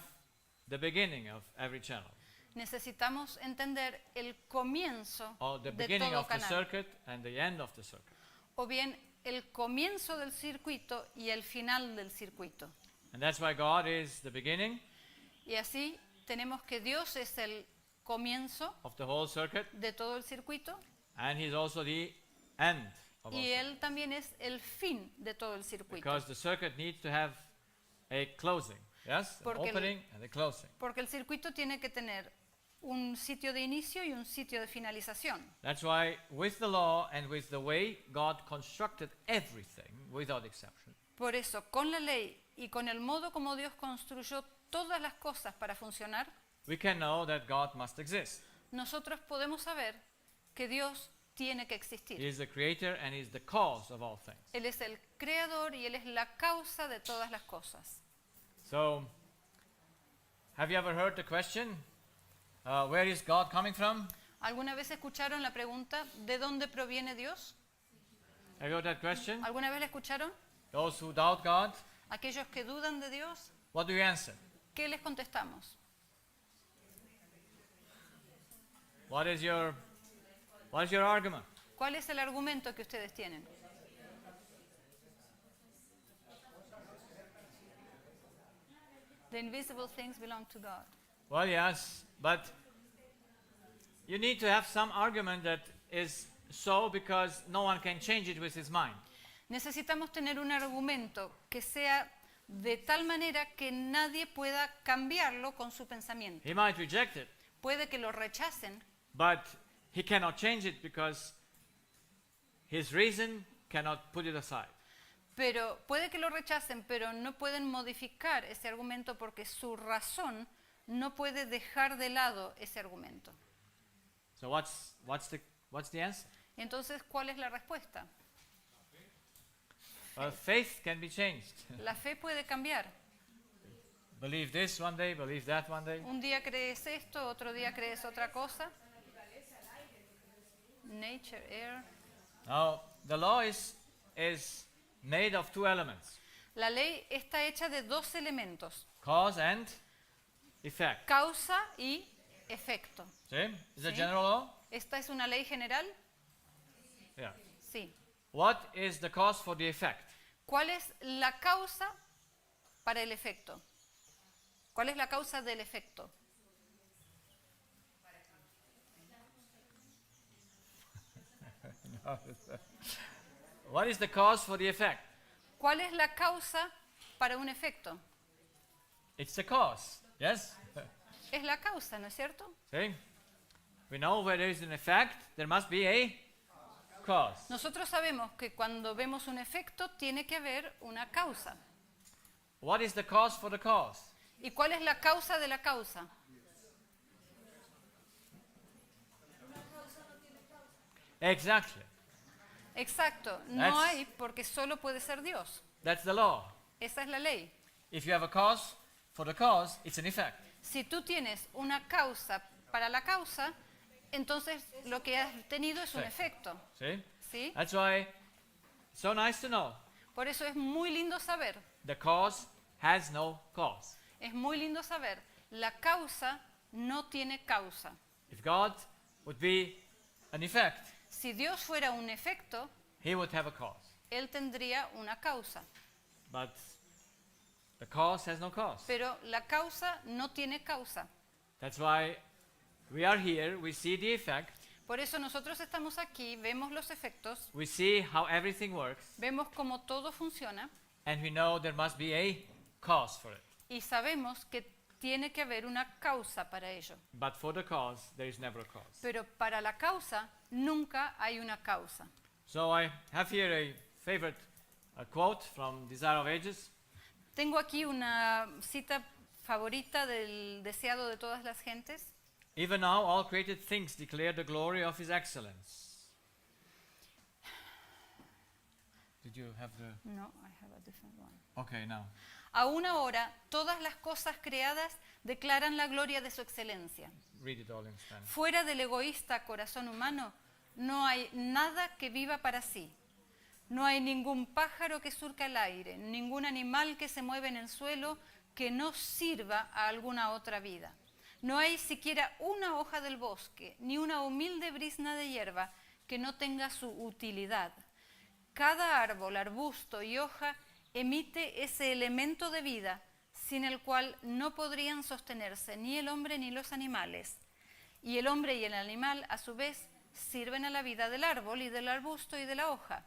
the beginning of every channel, Necesitamos entender el comienzo or the de beginning todo of the canal, circuit and the end of the circuit. o bien el comienzo del circuito y el final del circuito. And that's why God is the beginning Y así tenemos que Dios es el comienzo of the whole circuit, de todo el circuito and He's also the end of all y circuit. Él también es el fin de todo el circuito. Because the circuit needs to have a closing, yes? An Porque el- opening and a closing. Porque el circuito tiene que tener un sitio de inicio y un sitio de finalización. That's why with the law and with the way God constructed everything without exception, Por eso, con la ley y con el modo como Dios construyó todas las cosas para funcionar, we can know that God must exist. nosotros podemos saber que Dios tiene que He existir. is the creator and He is the cause of all things. Él es el creador y Él es la causa de todas las cosas. So, have you ever heard the question, where is God coming from? ¿Alguna vez escucharon la pregunta, ¿de dónde proviene Dios? Have you heard that question? ¿Alguna vez la escucharon? Those who doubt God, Aquellos que dudan de Dios, what do you answer? ¿qué les contestamos? What is your argument? ¿Cuál es el argumento que ustedes tienen? The invisible things belong to God. Well, yes, but you need to have some argument that is so because no one can change it with his mind. Necesitamos tener un argumento que sea de tal manera que nadie pueda cambiarlo con su pensamiento. He might reject it, Puede que lo rechacen, but he cannot change it because his reason cannot put it aside. pero puede que lo rechacen, pero no pueden modificar ese argumento porque su razón no puede dejar de lado ese argumento. So what's the answer? Entonces, ¿cuál es la respuesta? Well, faith can be changed. La fe puede cambiar. Believe this one day, believe that one day. Un día crees esto, otro día crees otra cosa. Nature, air. Now, the law is made of two elements, La ley está hecha de dos elementos, cause and effect. causa y efecto. See? Is it Sí. general law? ¿Esta es una ley general? Yeah. Sí. What is the cause for the effect? ¿Cuál es la causa para el efecto? ¿Cuál es la causa del efecto? What is the cause for the effect? ¿Cuál es la causa para un efecto? It's the cause. Yes? Es la causa, ¿no es cierto? See? We know where there is an effect, there must be a cause. Nosotros sabemos que cuando vemos un efecto tiene que haber una causa. What is the cause for the cause? ¿Y cuál es la causa de la causa? Exactly. Exacto, no That's- hay porque solo puede ser Dios. That's the law. Esa es la ley. If you have a cause for the cause, it's an effect. Si tú tienes una causa para la causa, entonces lo que has tenido es un Sí. efecto. See? ¿Sí? That's why it's so nice to know Por eso es muy lindo saber, the cause has no cause. es muy lindo saber, la causa no tiene causa. If God would be an effect, Si Dios fuera un efecto, he would have a cause. Él tendría una causa. But the cause has no cause. Pero la causa no tiene causa. That's why we are here, we see the effect, Por eso nosotros estamos aquí, vemos los efectos, we see how everything works, vemos cómo todo funciona and we know there must be a cause for it. y sabemos que tiene que haber una causa para ello. But for the cause, there is never a cause. Pero para la causa nunca hay una causa. So I have here a favorite quote from Desire of Ages. Tengo aquí una cita favorita del deseado de todas las gentes. Even now, all created things declare the glory of his excellence. Did you have the... No, I have a different one. Okay, now. Aún ahora, todas las cosas creadas declaran la gloria de su excelencia. Read it all in Spanish. Fuera del egoísta corazón humano, no hay nada que viva para sí. No hay ningún pájaro que surca el aire, ningún animal que se mueve en el suelo que no sirva a alguna otra vida. No hay siquiera una hoja del bosque, ni una humilde brizna de hierba que no tenga su utilidad. Cada árbol, arbusto y hoja emite ese elemento de vida sin el cual no podrían sostenerse ni el hombre ni los animales. Y el hombre y el animal, a su vez, sirven a la vida del árbol y del arbusto y de la hoja.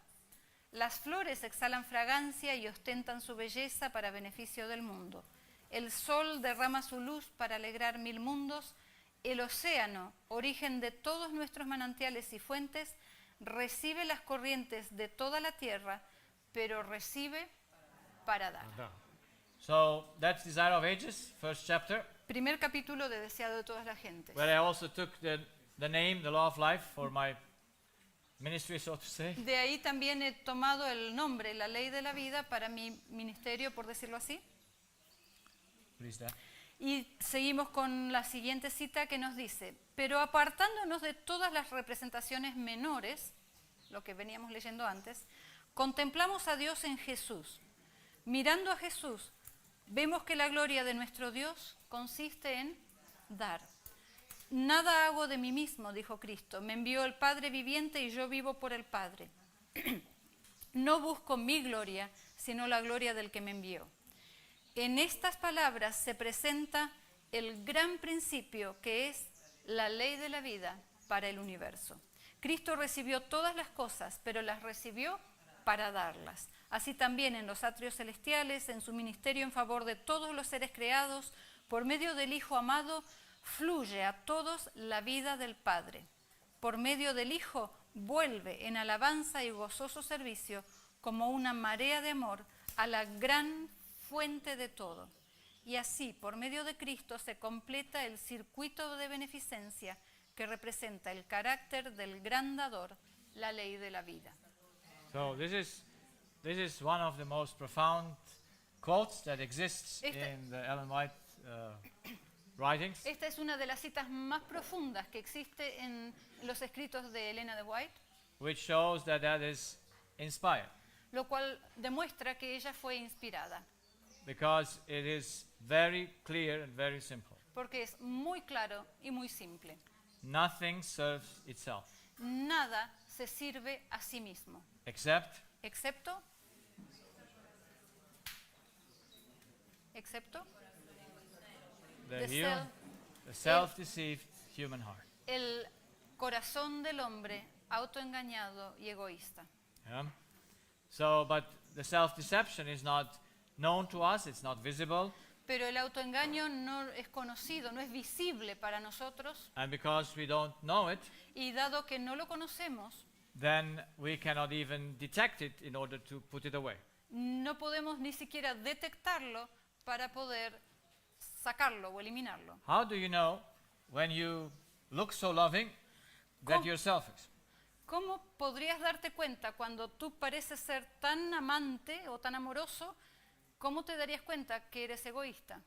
Las flores exhalan fragancia y ostentan su belleza para beneficio del mundo. El sol derrama su luz para alegrar mil mundos. El océano, origen de todos nuestros manantiales y fuentes, recibe las corrientes de toda la tierra, pero recibe para dar. So that's Desire of Ages, first chapter, Primer capítulo de Deseado de todas las gentes. where I also took the name, the law of life, for my ministry, so to say. De ahí también he tomado el nombre, la ley de la vida, para mi ministerio, por decirlo así. Please, there. Y seguimos con la siguiente cita que nos dice, pero apartándonos de todas las representaciones menores, lo que veníamos leyendo antes, contemplamos a Dios en Jesús. Mirando a Jesús, vemos que la gloria de nuestro Dios consiste en dar. Nada hago de mí mismo, dijo Cristo, me envió el Padre viviente y yo vivo por el Padre. No busco mi gloria, sino la gloria del que me envió. En estas palabras se presenta el gran principio que es la ley de la vida para el universo. Cristo recibió todas las cosas, pero las recibió para darlas. Así también en los atrios celestiales, en su ministerio en favor de todos los seres creados, por medio del Hijo amado, fluye a todos la vida del Padre. Por medio del Hijo vuelve en alabanza y gozoso servicio como una marea de amor a la gran fuente de todo. Y así, por medio de Cristo, se completa el circuito de beneficencia que representa el carácter del gran dador, la ley de la vida. So this is one of the most profound quotes that exists Esta- in the Ellen White writings, Esta es una de las citas más profundas que existe en los escritos de Elena de White, which shows that that is inspired, lo cual demuestra que ella fue inspirada, because it is very clear and very simple. porque es muy claro y muy simple. Nothing serves itself, Nada se sirve a sí mismo, except excepto the, The hu- self- the self-deceived human heart. el corazón del hombre autoengañado y egoísta. Yeah? So, but the self-deception is not known to us, it's not visible, Pero el autoengaño no es conocido, no es visible para nosotros, and because we don't know it, y dado que no lo conocemos, then we cannot even detect it in order to put it away. no podemos ni siquiera detectarlo para poder sacarlo o eliminarlo. How do you know when you look so loving that ¿Cómo? you're selfish? ¿Cómo podrías darte cuenta cuando tú pareces ser tan amante o tan amoroso? ¿Cómo te darías cuenta que eres egoísta?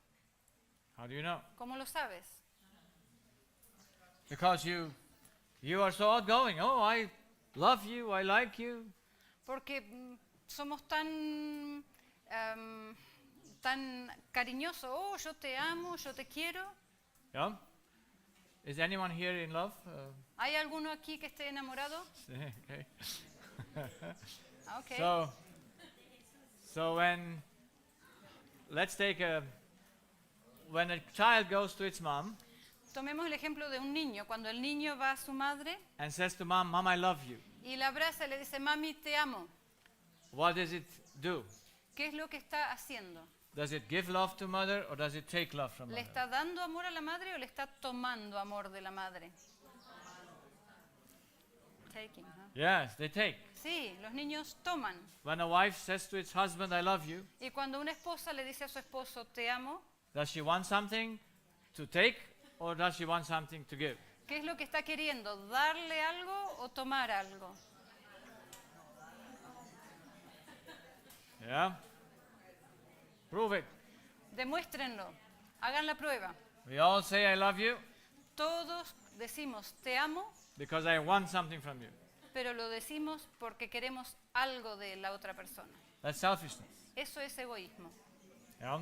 How do you know? ¿Cómo lo sabes? Because you are so outgoing. Oh, I love you, I like you. Porque somos tan, tan cariñosos. Oh, yo te amo, yo te quiero. Yeah? Is anyone here in love? ¿Hay alguno aquí que esté enamorado? Okay. Ah, ok. So when let's take when a child goes to its mom Tomemos el ejemplo de un niño. Cuando el niño va a su madre and says to mom, "Mom, I love you." y la abraza y le dice, mami, te amo. What does it do? ¿Qué es lo que está haciendo? Does it give love to mother or does it take love from ¿Le mother? está dando amor a la madre o le está tomando amor de la madre? Taking, huh? Yes, they take. Sí, los niños toman. When a wife says to its husband, "I love you," Y cuando una esposa le dice a su esposo, te amo, does she want something to take or does she want something to give? ¿qué es lo que está queriendo? ¿Darle algo o tomar algo? Yeah? Prove it. Demuéstrenlo. Hagan la prueba. We all say, "I love you," Todos decimos, te amo, because I want something from you. pero lo decimos porque queremos algo de la otra persona. That's selfishness. Eso es egoísmo. Yeah?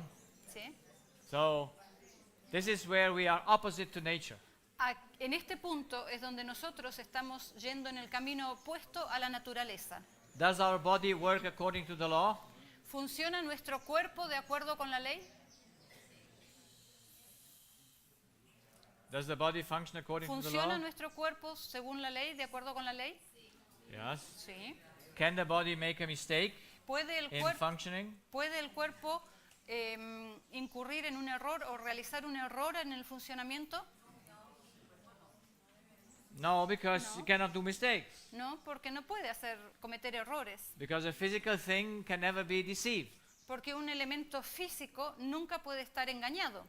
¿Sí? So, this is where we are opposite to nature. En este punto es donde nosotros estamos yendo en el camino opuesto a la naturaleza. Does our body work according to the law? ¿Funciona nuestro cuerpo de acuerdo con la ley? Does the body function according to the ¿Funciona law? nuestro cuerpo según la ley, de acuerdo con la ley? Yes. Sí. Can the body make a mistake ¿Puede el, in cuerpo functioning? ¿Puede el cuerpo incurrir en un error o realizar un error en el funcionamiento? No, because No. you cannot do mistakes. No, porque no puede cometer errores. Because a physical thing can never be deceived. Porque un elemento físico nunca puede estar engañado.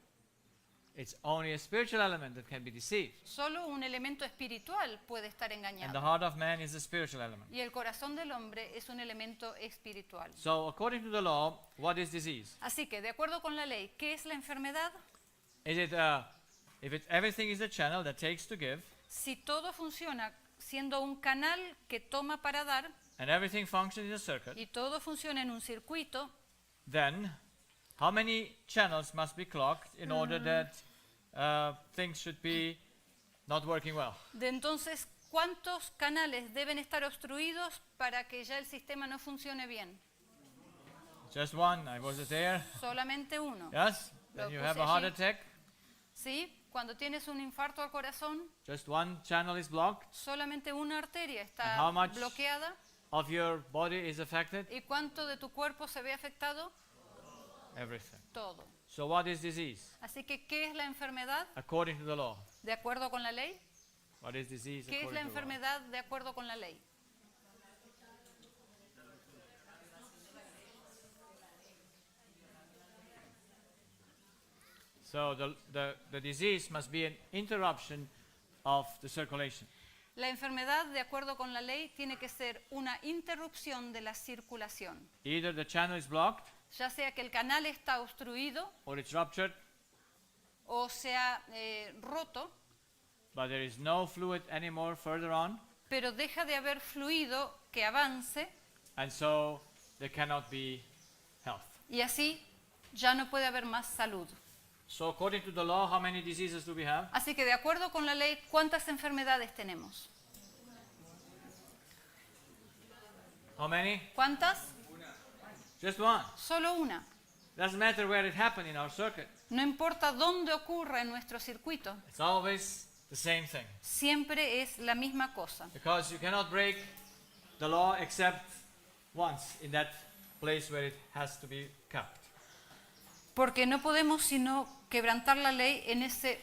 It's only a spiritual element that can be deceived. Solo un elemento espiritual puede estar And the engañado. heart of man is a spiritual element. Y el corazón del hombre es un elemento espiritual. So, according to the law, what is disease? Así que, de acuerdo con la ley, ¿qué es la enfermedad? Is it, everything is a channel that takes to give, Si todo funciona siendo un canal que toma para dar and everything functions in a circuit, y todo funciona en un circuito, then how many channels must be clogged in order that things should be not working well? de entonces, ¿cuántos canales deben estar obstruidos para que ya el sistema no funcione bien? Just one, I was there. Solamente uno. Yes? Lo Then you have puse a heart allí. attack. ¿Sí? Cuando tienes un infarto al corazón, just one channel is blocked. solamente una arteria And está how much bloqueada. of your body is affected? ¿Y cuánto de tu cuerpo se ve afectado? Everything. Todo. So what is disease? Así que, ¿qué es la enfermedad According to the law. de acuerdo con la ley? What is disease ¿Qué es according la to the law? enfermedad de acuerdo con la ley? So the disease must be an interruption of the circulation. La enfermedad, de acuerdo con la ley, tiene que ser una interrupción de la circulación. Either the channel is blocked Ya sea que el canal está obstruido or it's ruptured, o sea roto, but there is no fluid anymore further on, pero deja de haber fluido que avance and so there cannot be health. y así ya no puede haber más salud. So according to the law, how many diseases do we have? Así que de acuerdo con la ley, ¿cuántas enfermedades tenemos? How many? ¿Cuántas? Just one. Solo una. Doesn't matter where it happened in our circuit. No importa dónde ocurra en nuestro circuito, It's always the same thing. siempre es la misma cosa. Because you cannot break the law except once in that place where it has to be kept. Porque no podemos sino quebrantar la ley en ese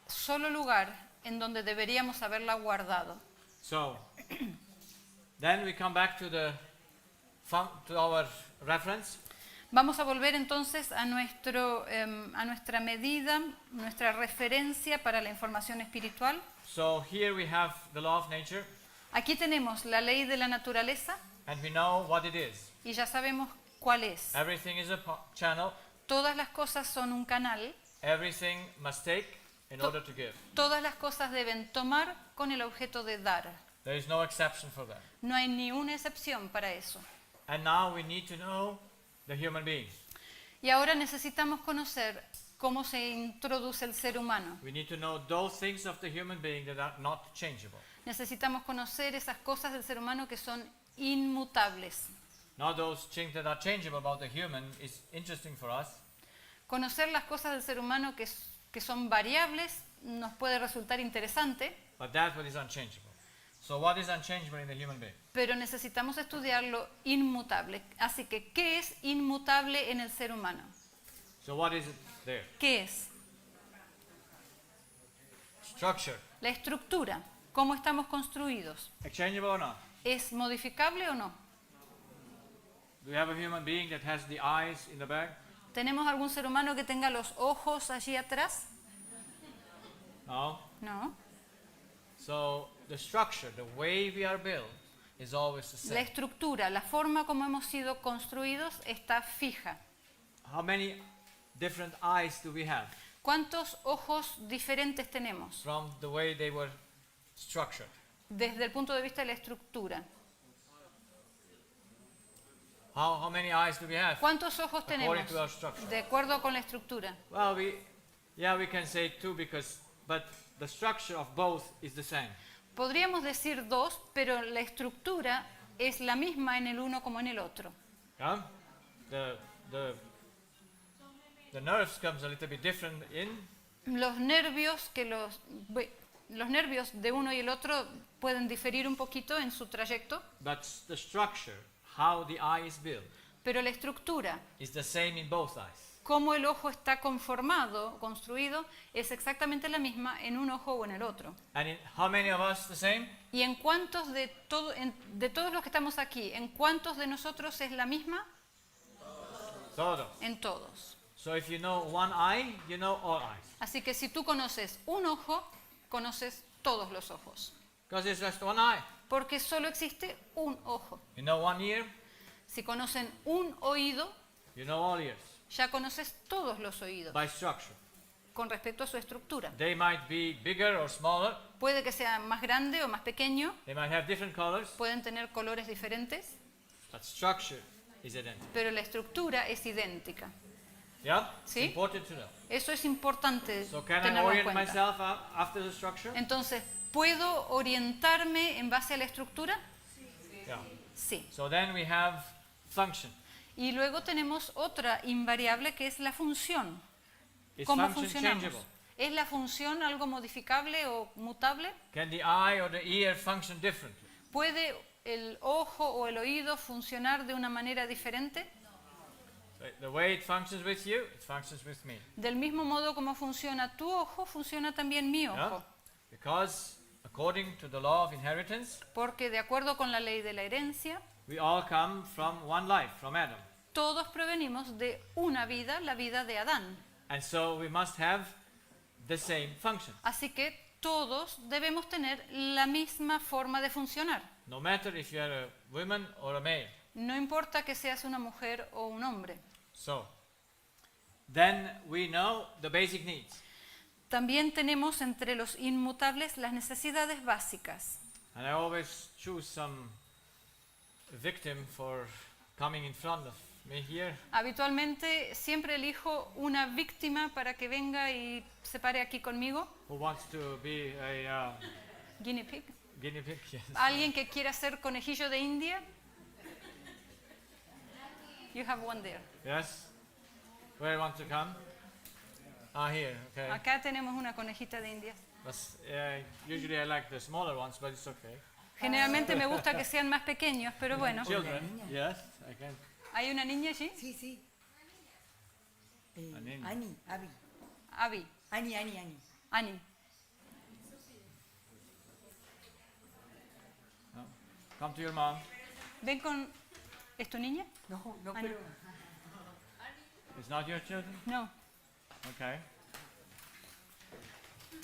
solo lugar en donde deberíamos haberla guardado. So then we come back to to our reference. Vamos a volver entonces a nuestra medida, nuestra referencia para la información espiritual. So here we have the law of nature, Aquí tenemos la ley de la naturaleza and we know what it is. y ya sabemos cuál es. Everything is a channel. Todas las cosas son un canal, Everything must take in order to give. todas las cosas deben tomar con el objeto de dar. There is no exception for that. No hay ni una excepción para eso. And now we need to know the human being. Y ahora necesitamos conocer cómo se introduce el ser humano. We need to know those things of the human being that are not changeable. Necesitamos conocer esas cosas del ser humano que son inmutables. Now those things that are changeable about the human is interesting for us. Conocer las cosas del ser humano que son variables nos puede resultar interesante, But that's what is unchangeable. So what is unchangeable in the human being? pero necesitamos estudiar lo inmutable. Así que, ¿qué es inmutable en el ser humano? So what is it there? ¿Qué es? Structure. La estructura, cómo estamos construidos. Exchangeable or not? ¿Es modificable o no? Do we have a human being that has the eyes in the back? ¿Tenemos algún ser humano que tenga los ojos allí atrás? No. No. So the structure, the way we are built, is always the La same. estructura, la forma como hemos sido construidos está fija. How many different eyes do we have ¿Cuántos ojos diferentes tenemos from the way they were structured? desde el punto de vista de la estructura? How many eyes do we have? ¿Cuántos ojos tenemos According to our structure. de acuerdo con la estructura? Well, we can say two but the structure of both is the same. Podríamos decir dos, pero la estructura es la misma en el uno como en el otro. Yeah? The nerves comes a little bit different in, Los nervios los nervios de uno y el otro pueden diferir un poquito en su trayecto, but the structure, how the eye is built, pero la estructura, is the same in both eyes. cómo el ojo está conformado, construido, es exactamente la misma en un ojo o en el otro. And in how many of us the same? ¿Y en cuántos de todos los que estamos aquí, en cuántos de nosotros es la misma? Todos. En todos. So if you know one eye, you know all eyes. Así que si tú conoces un ojo, conoces todos los ojos. Because there's just one eye. Porque solo existe un ojo. You know one ear, Si conocen un oído, you know all ears ya conoces todos los oídos by structure. con respecto a su estructura. They might be bigger or smaller. Puede que sea más grande o más pequeño, They might have different colors, pueden tener colores diferentes, but structure is identical. pero la estructura es idéntica. Yeah? Sí. It's important to know. Eso es importante So can I tenerlo en orient cuenta. myself after the structure? Entonces, ¿puedo orientarme en base a la estructura? Yeah. Sí. So then we have function. Y luego tenemos otra invariable que es la función. Is ¿Cómo function funcionamos? changeable? ¿Es la función algo modificable o mutable? Can the eye or the ear function differently? ¿Puede el ojo o el oído funcionar de una manera diferente? So the way it functions with you, it functions with me. Del mismo modo como funciona tu ojo, funciona también mi Yeah? ojo. Because according to the law of inheritance, Porque de acuerdo con la ley de la herencia, we all come from one life, from Adam. todos provenimos de una vida, la vida de Adán. And so we must have the same function. Así que todos debemos tener la misma forma de funcionar. No matter if you are a woman or a male. No importa que seas una mujer o un hombre. So, then we know the basic needs. También tenemos entre los inmutables las necesidades básicas. And I always choose some victim for coming in front of me here. Habitualmente siempre elijo una víctima para que venga y se pare aquí conmigo. Who wants to be a Guinea pig. guinea pig? Yes. ¿Alguien que quiera ser conejillo de India? You have one there. Yes? Where want to come? Ah, here, okay. Acá tenemos una conejita de India. But, usually I like the smaller ones, but it's okay. Generalmente me gusta que sean más pequeños, pero bueno. Children, yes, I can. ¿Hay una niña allí? Sí, sí. Ani. Ani, Abi. Abby, Ani, Ani, Ani. Ani. No. Come to your mom. Ven con... ¿Es tu niña? No, no, Ani. pero. It's not your children? No. Okay.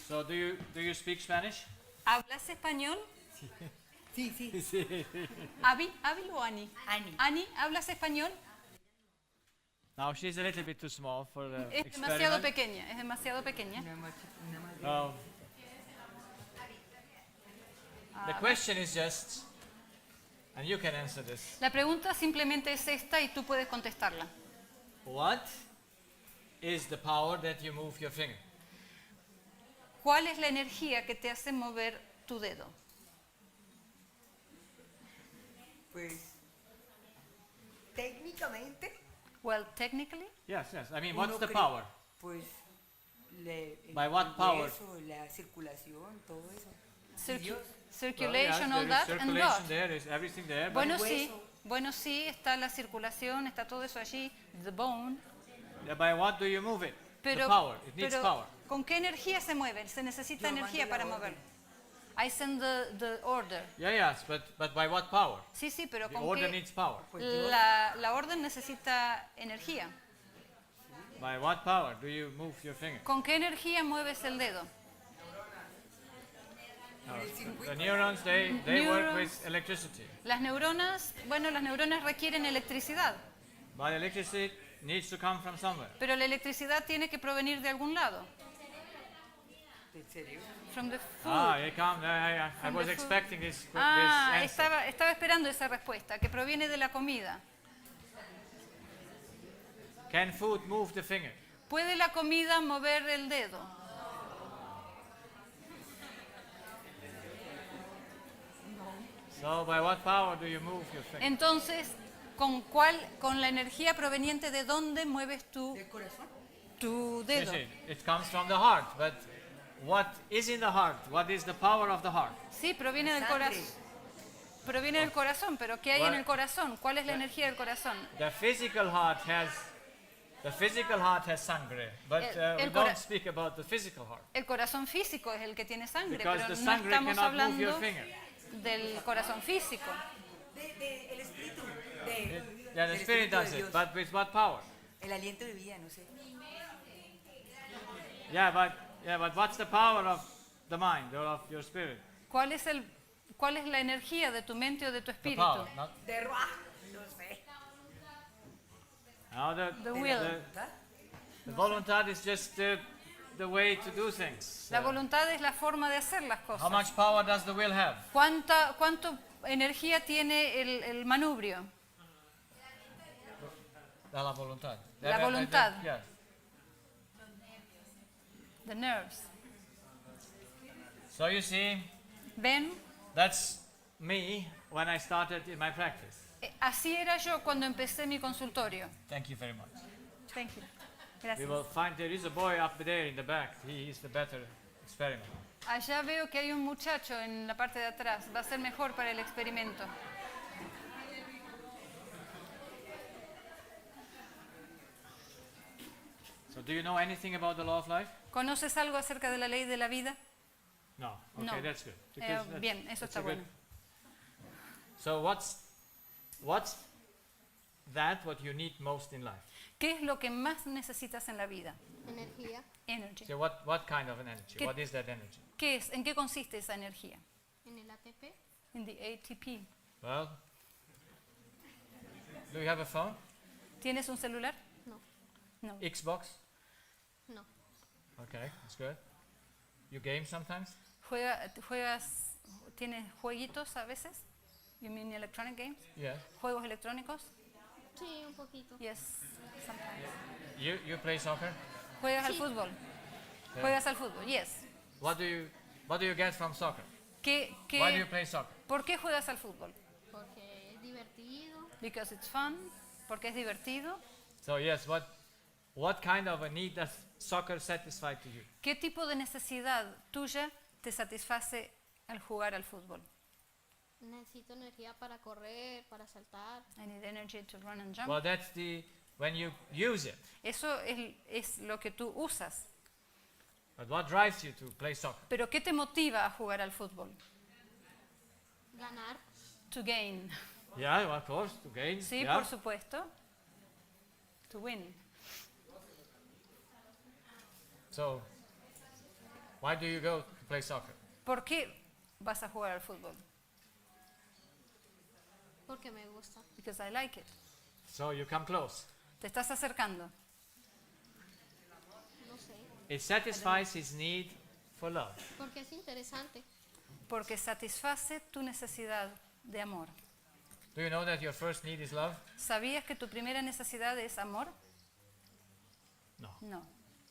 So do you speak Spanish? ¿Hablas español? Sí, sí. Sí. ¿Abby o Ani? Ani. Ani, ¿hablas español? Now she's a little bit too small for the Es demasiado experiment. pequeña, es demasiado pequeña. Una madre. The question is just, and you can answer this. La pregunta simplemente es esta y tú puedes contestarla. What is the power that you move your finger? ¿Cuál es la energía que te hace mover tu dedo? Pues. Técnicamente. Well, technically, Yes, yes. I mean, uno what's the cree, power? Pues. El By what power? hueso, la circulación, todo eso. circu- Dios. circulation, Well, all yes, that, there is and circulation God. there, is everything there. But Bueno, el sí, hueso. bueno, sí, está la circulación, está todo eso allí, the bone. by what do you move it? Pero, the power. It needs pero power. ¿con qué energía se mueve? Se necesita Yo energía mando para la mover. orden. I send the order. Yeah, yes, but by what power? Sí, sí, pero The con order qué needs power. Pues Dios. la orden necesita energía. By what power do you move your finger? ¿Con qué energía mueves el dedo? The neurons, they work Neurons. with electricity. Las neuronas, bueno, las neuronas requieren electricidad, But electricity needs to come from somewhere. pero la electricidad tiene que provenir de algún lado. ¿En serio? From the food. Ah, it come. I From was the food. expecting this Ah, answer. estaba esperando esa respuesta, que proviene de la comida. Can food move the finger? ¿Puede la comida mover el dedo? So by what power do you move your finger? Entonces, con la energía proveniente de dónde mueves ¿Del corazón? tu You dedo? see, it comes from the heart. But what is in the heart? What is the power of the heart? Sí, proviene del Sangre. corazón. Proviene del corazón, pero ¿qué hay en What- el corazón? ¿Cuál es la energía del corazón? The physical heart has sangre, but we el don't cora- speak about the physical heart. El corazón físico es el que tiene sangre, Because pero the no sangre estamos cannot move your hablando finger. del corazón físico. El espíritu. Yeah, the del spirit Espíritu de does it, Dios. but with what power? El aliento de vida, no sé. Yeah, but what's the power of the mind or of your spirit? ¿Cuál es la energía de tu mente o de tu The espíritu? power, not De Ruah, no sé. now The will. ¿Verdad? The voluntad is just the way to do things. La voluntad es la forma de hacer las How cosas. much power does the will have? ¿Cuánto energía tiene el manubrio? La voluntad. La voluntad. Yes. The nerves. So you see, ¿Ven? that's me when I started in my practice. Así era yo cuando empecé mi consultorio. Thank you very much. Thank you. We Gracias. will find there is a boy up there in the back. He is the better experiment. Allá veo que hay un muchacho en la parte de atrás. Va a ser mejor para el experimento. So do you know anything about the law of life? ¿Conoces algo acerca de la ley de la vida? No. Okay, No. that's good. Because that's- Bien, eso that's a está good- bueno. So what's what you need most in life? ¿Qué es lo que más necesitas en la vida? Energía Energy. So what kind of an energy? ¿Qué- What is that energy? ¿Qué es? ¿En qué consiste esa energía? en el ATP. En the ATP. Well, do you have a phone? ¿Tienes un celular? No, No. Xbox? no. Okay, that's good. You game sometimes? ¿Tienes jueguitos a veces? You mean electronic games? Yeah. ¿Juegos electrónicos? Sí, un poquito. Yes, sometimes. You play soccer? ¿Juegas al Sí. fútbol? Yeah. ¿Juegas al fútbol? Yes. What do you get from soccer? ¿Qué, Why do you play soccer? ¿Por qué juegas al fútbol? Porque es divertido. Because it's fun, porque es divertido. So yes, what kind of a need does soccer satisfy to you? ¿Qué tipo de necesidad tuya te satisface al jugar al fútbol? Necesito energía para correr, para saltar. I need energy to run and jump. Well, that's when you use it. Eso es lo que tú usas. But what drives you to play soccer? Pero ¿qué te motiva a jugar al fútbol? Ganar. To gain. Yeah, of course, to gain. Sí, yeah. por supuesto. To win. So, why do you go to play soccer? ¿Por qué vas a jugar al fútbol? Porque me gusta. Because I like it. So you come close. Te estás acercando. No sé. It satisfies his need for love. Porque es interesante. Porque satisface tu necesidad de amor. Do you know that your first need is love? ¿Sabías que tu primera necesidad es amor? No. No.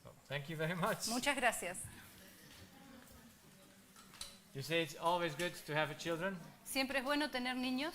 So, thank you very much. Muchas gracias. You say it's always good to have children Siempre es bueno tener niños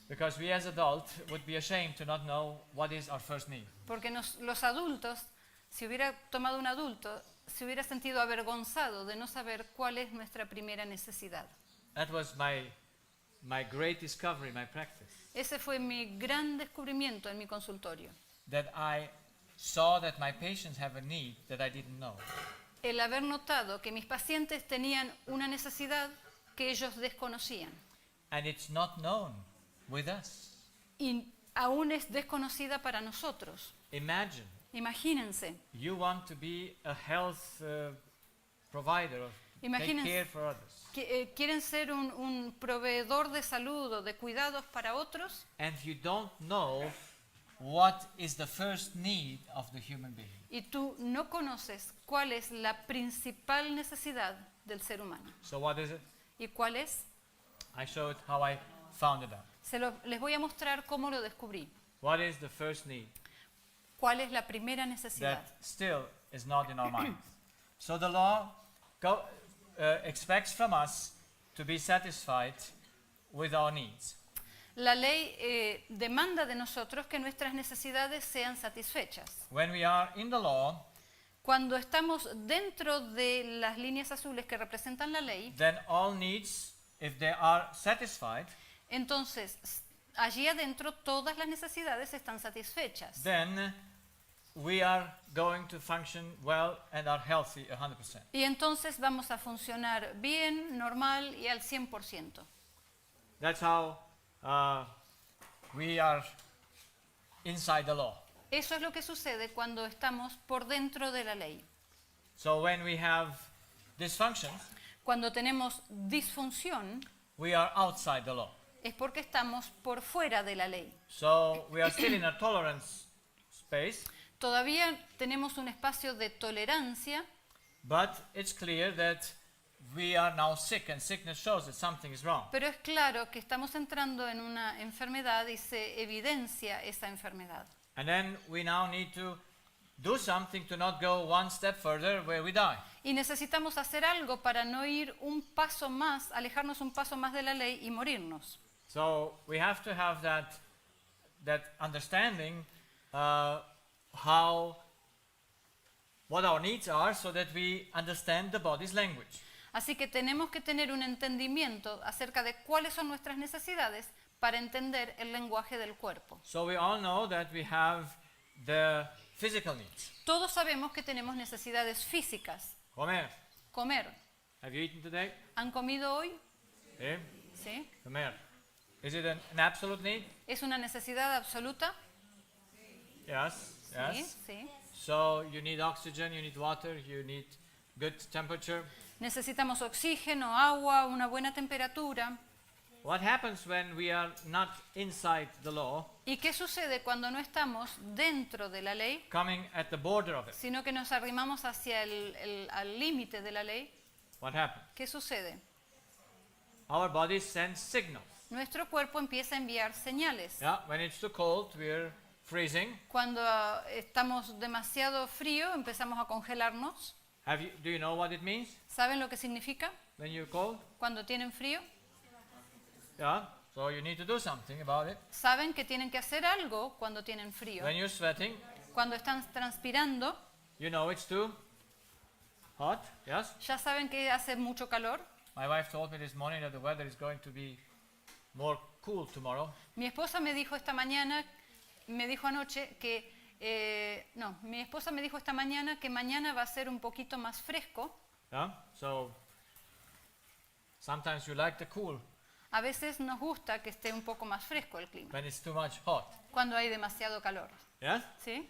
because we as adults would be ashamed to not know what is our first need. porque los adultos, si hubiera tomado un adulto, se hubiera sentido avergonzado de no saber cuál es nuestra primera necesidad. That was my great discovery in my practice. Ese fue mi gran descubrimiento en mi consultorio. That I saw that my patients have a need that I didn't know. El haber notado que mis pacientes tenían una necesidad que ellos desconocían And it's not known with us. y aún es desconocida para nosotros. Imagine Imagínense, you want to be a health provider or take Imagínense- care for others. que, quieren ser un proveedor de salud o de cuidados para otros And you don't know what is the first need of the human being. y tú no conoces cuál es la principal necesidad del ser humano. So what is it? ¿Y cuál es? I showed how I found it out. Les voy a mostrar cómo lo descubrí. What is the first need ¿Cuál es la primera necesidad? that still is not in our minds? So the law expects from us to be satisfied with our needs. La ley demanda de nosotros que nuestras necesidades sean satisfechas. When we are in the law, Cuando estamos dentro de las líneas azules que representan la ley, then all needs, if they are satisfied, entonces allí adentro todas las necesidades están satisfechas. then we are going to function well and are healthy 100%. Y entonces vamos a funcionar bien, normal y al 100%. That's how we are inside the law. Eso es lo que sucede cuando estamos por dentro de la ley. So when we have dysfunction, Cuando tenemos disfunción we are outside the law. es porque estamos por fuera de la ley. So we are still in a tolerance space, Todavía tenemos un espacio de tolerancia, but it's clear that we are now sick, and sickness shows that something is wrong. pero es claro que estamos entrando en una enfermedad y se evidencia esa enfermedad. And then we now need to do something to not go one step further where we die. Y necesitamos hacer algo para no ir un paso más, alejarnos un paso más de la ley y morirnos. So we have to have that understanding what our needs are so that we understand the body's language. Así que tenemos que tener un entendimiento acerca de cuáles son nuestras necesidades para entender el lenguaje del cuerpo. So we all know that we have the physical needs. Todos sabemos que tenemos necesidades físicas. Comer. Comer. Have you eaten today? ¿Han comido hoy? Eh? ¿Sí? Comer. Is it an absolute need? ¿Es una necesidad absoluta? Yes. Sí, Yes. sí. So you need oxygen, you need water, you need good temperature. Necesitamos oxígeno, agua, una buena temperatura. What happens when we are not inside the law, ¿Y qué sucede cuando no estamos dentro de la ley, coming at the border of it? sino que nos arrimamos hacia al límite de la ley? What happens? ¿Qué sucede? Our body sends signals. Nuestro cuerpo empieza a enviar señales. Yeah, when it's too cold, we're freezing. Cuando estamos demasiado frío, empezamos a congelarnos. Do you know what it means ¿Saben lo que significa when you're cold? cuando tienen frío? Yeah, so you need to do something about it. Saben que tienen que hacer algo cuando tienen frío. When you're sweating, Cuando están transpirando, you know it's too hot, yes? ya saben que hace mucho calor. My wife told me this morning that the weather is going to be more cool tomorrow. Mi esposa me dijo esta mañana, me dijo anoche que, mi esposa me dijo esta mañana que mañana va a ser un poquito más fresco. Yeah, so sometimes you like the cool A veces nos gusta que esté un poco más fresco el clima, when it's too much hot. cuando hay demasiado calor. Yes? ¿Sí?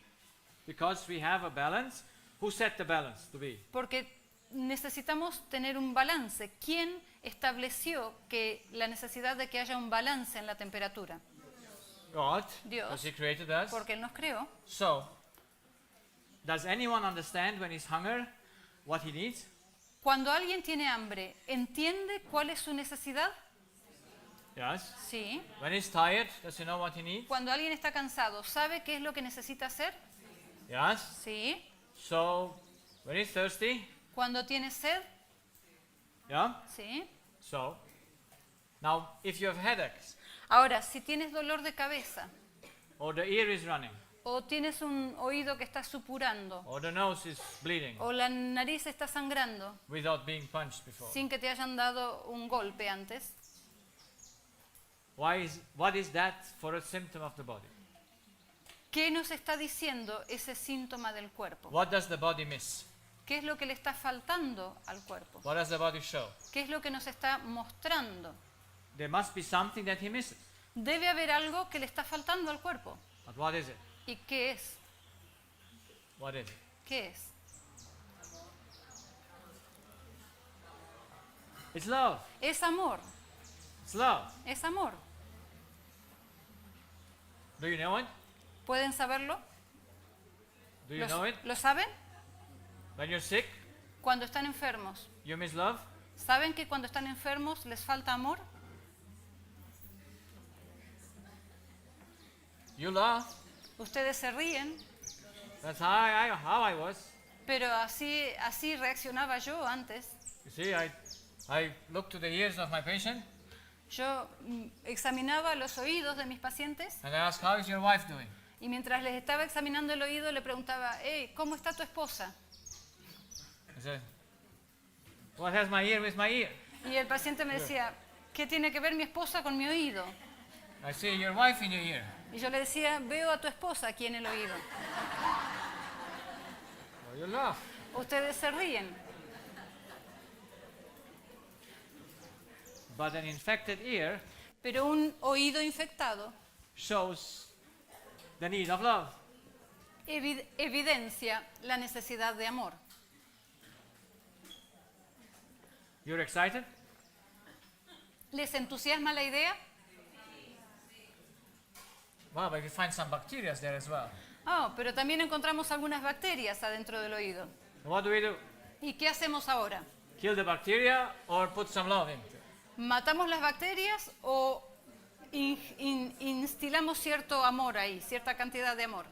Because we have a balance. Who set the balance to be? Porque necesitamos tener un balance. ¿Quién estableció que la necesidad de que haya un balance en la temperatura? God, Dios. because He created us. Porque Él nos creó. So, does anyone understand when he's hungry what he needs? Cuando alguien tiene hambre, ¿entiende cuál es su necesidad? Yes. Sí. When he's tired, does he know what he needs? Cuando alguien está cansado, ¿sabe qué es lo que necesita hacer? Yes. Sí. So, when he's thirsty, Cuando tiene sed, yeah. sí. So, now if you have headaches Ahora, si tienes dolor de cabeza, or the ear is running o tienes un oído que está supurando, or the nose is bleeding o la nariz está sangrando, without being punched before, sin que te hayan dado un golpe antes, what is that for a symptom of the body? ¿qué nos está diciendo ese síntoma del cuerpo? What does the body miss? ¿Qué es lo que le está faltando al cuerpo? What does the body show? ¿Qué es lo que nos está mostrando? There must be something that he misses. Debe haber algo que le está faltando al cuerpo. But what is it? ¿Y qué es? What is it? ¿Qué es? It's love. Es amor. It's love. Es amor. Do you know it? ¿Pueden saberlo? Do you know it? ¿Lo saben? When you're sick, Cuando están enfermos. you miss love. ¿Saben que cuando están enfermos les falta amor? You laugh. Ustedes se ríen, That's how I was. pero así reaccionaba yo antes. You see, I look to the ears of my patient Yo examinaba los oídos de mis pacientes and I ask, how is your wife doing? y mientras les estaba examinando el oído le preguntaba, hey, ¿cómo está tu esposa? I said, what has my ear with my ear? Y el paciente me decía, ¿qué tiene que ver mi esposa con mi oído? I see your wife in your ear. Y yo le decía, veo a tu esposa aquí en el oído. Well, you laugh. Ustedes se ríen, But an infected ear pero un oído infectado shows the need of love. evidencia la necesidad de amor. You're excited? ¿Les entusiasma la idea? Wow, but you find some bacteria there as well. Oh, pero también encontramos algunas bacterias adentro del oído. What do we do? ¿Y qué hacemos ahora? Kill the bacteria or put some love into it? ¿Matamos las bacterias o instilamos cierto amor ahí, cierta cantidad de amor?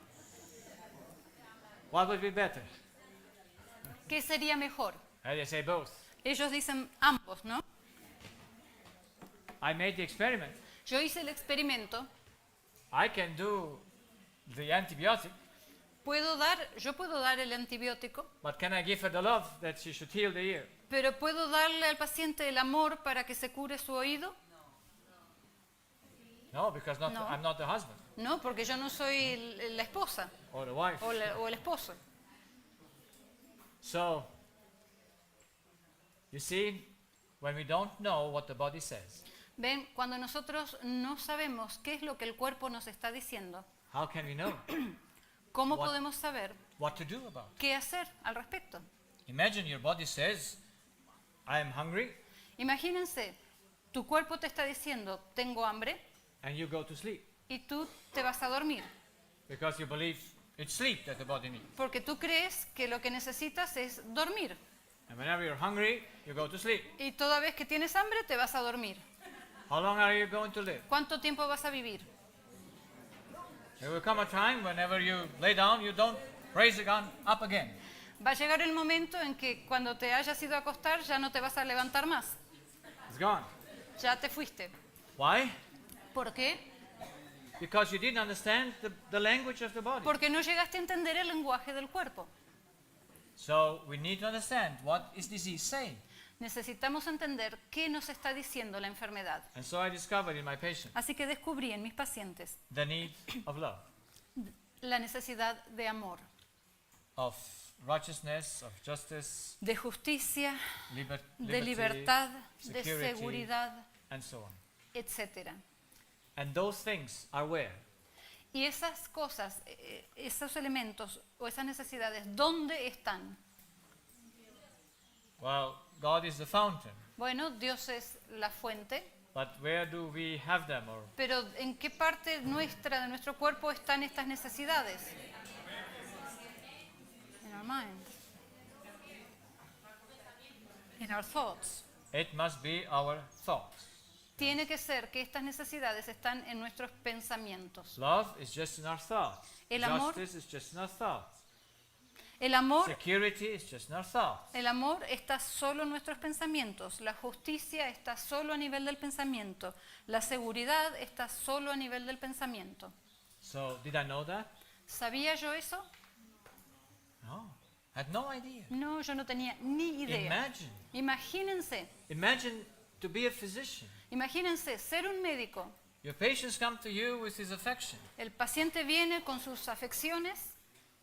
What would be better? ¿Qué sería mejor? They say both. Ellos dicen ambos, ¿no? I made the experiment. Yo hice el experimento. I can do the antibiotic yo puedo dar el antibiótico, but can I give her the love that she should heal the ear? pero ¿puedo darle al paciente el amor para que se cure su oído? No, because No. I'm not the husband No, porque yo no soy la esposa or the wife. o el esposo. So, you see, when we don't know what the body says, Ven, cuando nosotros no sabemos qué es lo que el cuerpo nos está diciendo, how can we know ¿cómo What- podemos saber what to do about it? qué hacer al respecto? Imagine your body says, I am hungry, Imagínense, tu cuerpo te está diciendo, tengo hambre, and you go to sleep y tú te vas a dormir, because you believe it's sleep that the body needs. porque tú crees que lo que necesitas es dormir. And whenever you're hungry, you go to sleep. Y toda vez que tienes hambre, te vas a dormir. How long are you going to live? ¿Cuánto tiempo vas a vivir? There will come a time whenever you lay down, you don't raise the gun up again. Va a llegar el momento en que cuando te hayas ido a acostar ya no te vas a levantar más. It's gone. Ya te fuiste. Why? ¿Por qué? Because you didn't understand the language of the body. Porque no llegaste a entender el lenguaje del cuerpo. So we need to understand what is disease saying. Necesitamos entender qué nos está diciendo la enfermedad. And so I discovered in my patient Así que descubrí en mis pacientes the need of love, la necesidad de amor, of righteousness, of justice, de justicia, de liberty, libertad, de security, seguridad, and so on. etc. And those things are where? Y esas cosas, esos elementos o esas necesidades, ¿dónde están? Well, God is the fountain, Bueno, Dios es la fuente, but where do we have them? Or pero ¿en qué parte nuestra, de nuestro cuerpo están estas necesidades? In our mind. In our thoughts. it must be our thoughts. Tiene que ser que estas necesidades están en nuestros pensamientos. Love is just in our thoughts. El amor- Justice is just in our thoughts. El amor, Security is just in our thoughts. el amor está solo en nuestros pensamientos. La justicia está solo a nivel del pensamiento. La seguridad está solo a nivel del pensamiento. So, did I know that? ¿Sabía yo eso? No. I had no idea. No, yo no tenía ni idea. Imagine. Imagínense, To be a physician. imagínense ser un médico. Your patients come to you with his affection, El paciente viene con sus afecciones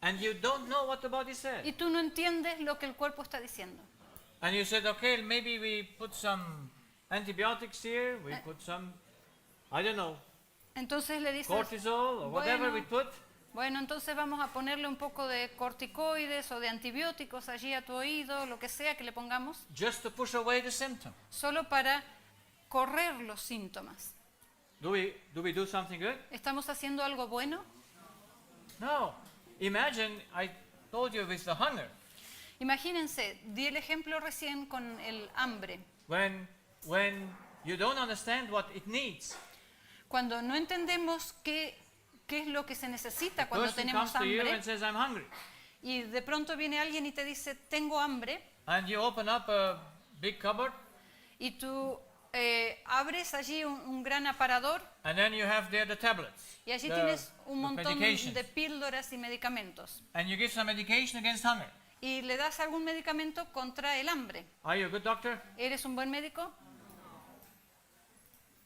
and you don't know what the body said. y tú no entiendes lo que el cuerpo está diciendo. And you said, okay, maybe we put some antibiotics here, we put some, I don't know, Entonces le dices, cortisol or whatever we put. bueno, entonces vamos a ponerle un poco de corticoides o de antibióticos allí a tu oído, lo que sea que le pongamos, Just to push away the symptom. solo para correr los síntomas. Do we do something good? ¿Estamos haciendo algo bueno? No. Imagine I told you with the hunger. Imagínense, di el ejemplo recién con el hambre. When you don't understand what it needs, Cuando no entendemos qué es lo que se necesita cuando person tenemos comes to you hambre and says, I'm hungry. y de pronto viene alguien y te dice, tengo hambre, And you open up a big cupboard, y tú abres allí un gran aparador and then you have there the tablets, y allí the- tienes un the montón medications. de píldoras y medicamentos. And you give some medication against hunger. Y le das algún medicamento contra el hambre. Are you a good doctor? ¿Eres un buen médico?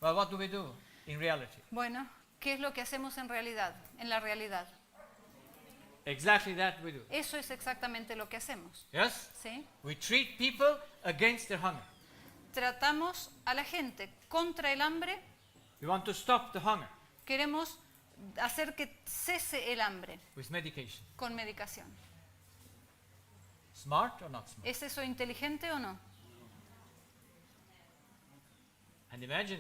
Well, what do we do in reality? Bueno, ¿qué es lo que hacemos en realidad? En la realidad. Exactly that we do. Eso es exactamente lo que hacemos. Yes? ¿Sí? We treat people against their hunger. Tratamos a la gente contra el hambre. We want to stop the hunger Queremos hacer que cese el hambre with medication. con medicación. Smart or not smart? ¿Es eso inteligente o no? And imagine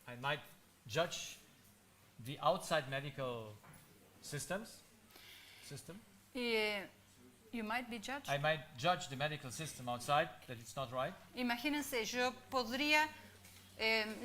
I might judge the outside medical system. You might be judged. I might judge the medical system outside that it's not right. Imagínense, yo podría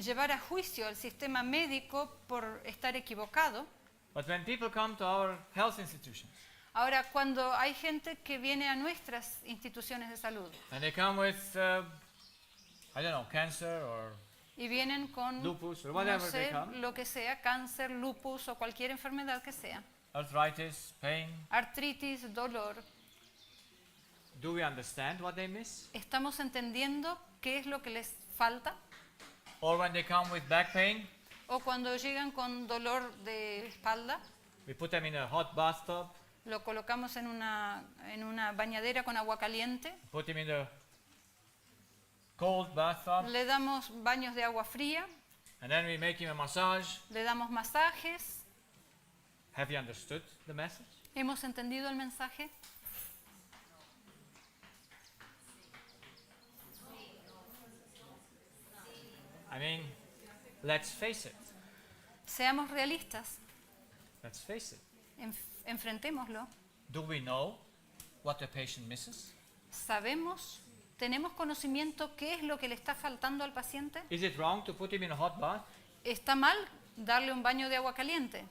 llevar a juicio al sistema médico por estar equivocado. But when people come to our health institutions Ahora, cuando hay gente que viene a nuestras instituciones de salud and they come with, I don't know, cancer or y vienen con, lupus or no whatever they sé, come, lo que sea, cáncer, lupus o cualquier enfermedad que sea, arthritis, pain. artritis, dolor. Do we understand what they miss? ¿Estamos entendiendo qué es lo que les falta? Or when they come with back pain, O cuando llegan con dolor de espalda, we put them in a hot bathtub, lo colocamos en una bañadera con agua caliente, put them in a cold bathtub, le damos baños de agua fría, and then we make him a massage. le damos masajes. Have you understood the message? ¿Hemos entendido el mensaje? I mean, let's face it. Seamos realistas, Let's face it. enfrentémoslo. Do we know what the patient misses? ¿Sabemos, tenemos conocimiento qué es lo que le está faltando al paciente? Is it wrong to put him in a hot bath? ¿Está mal darle un baño de agua caliente?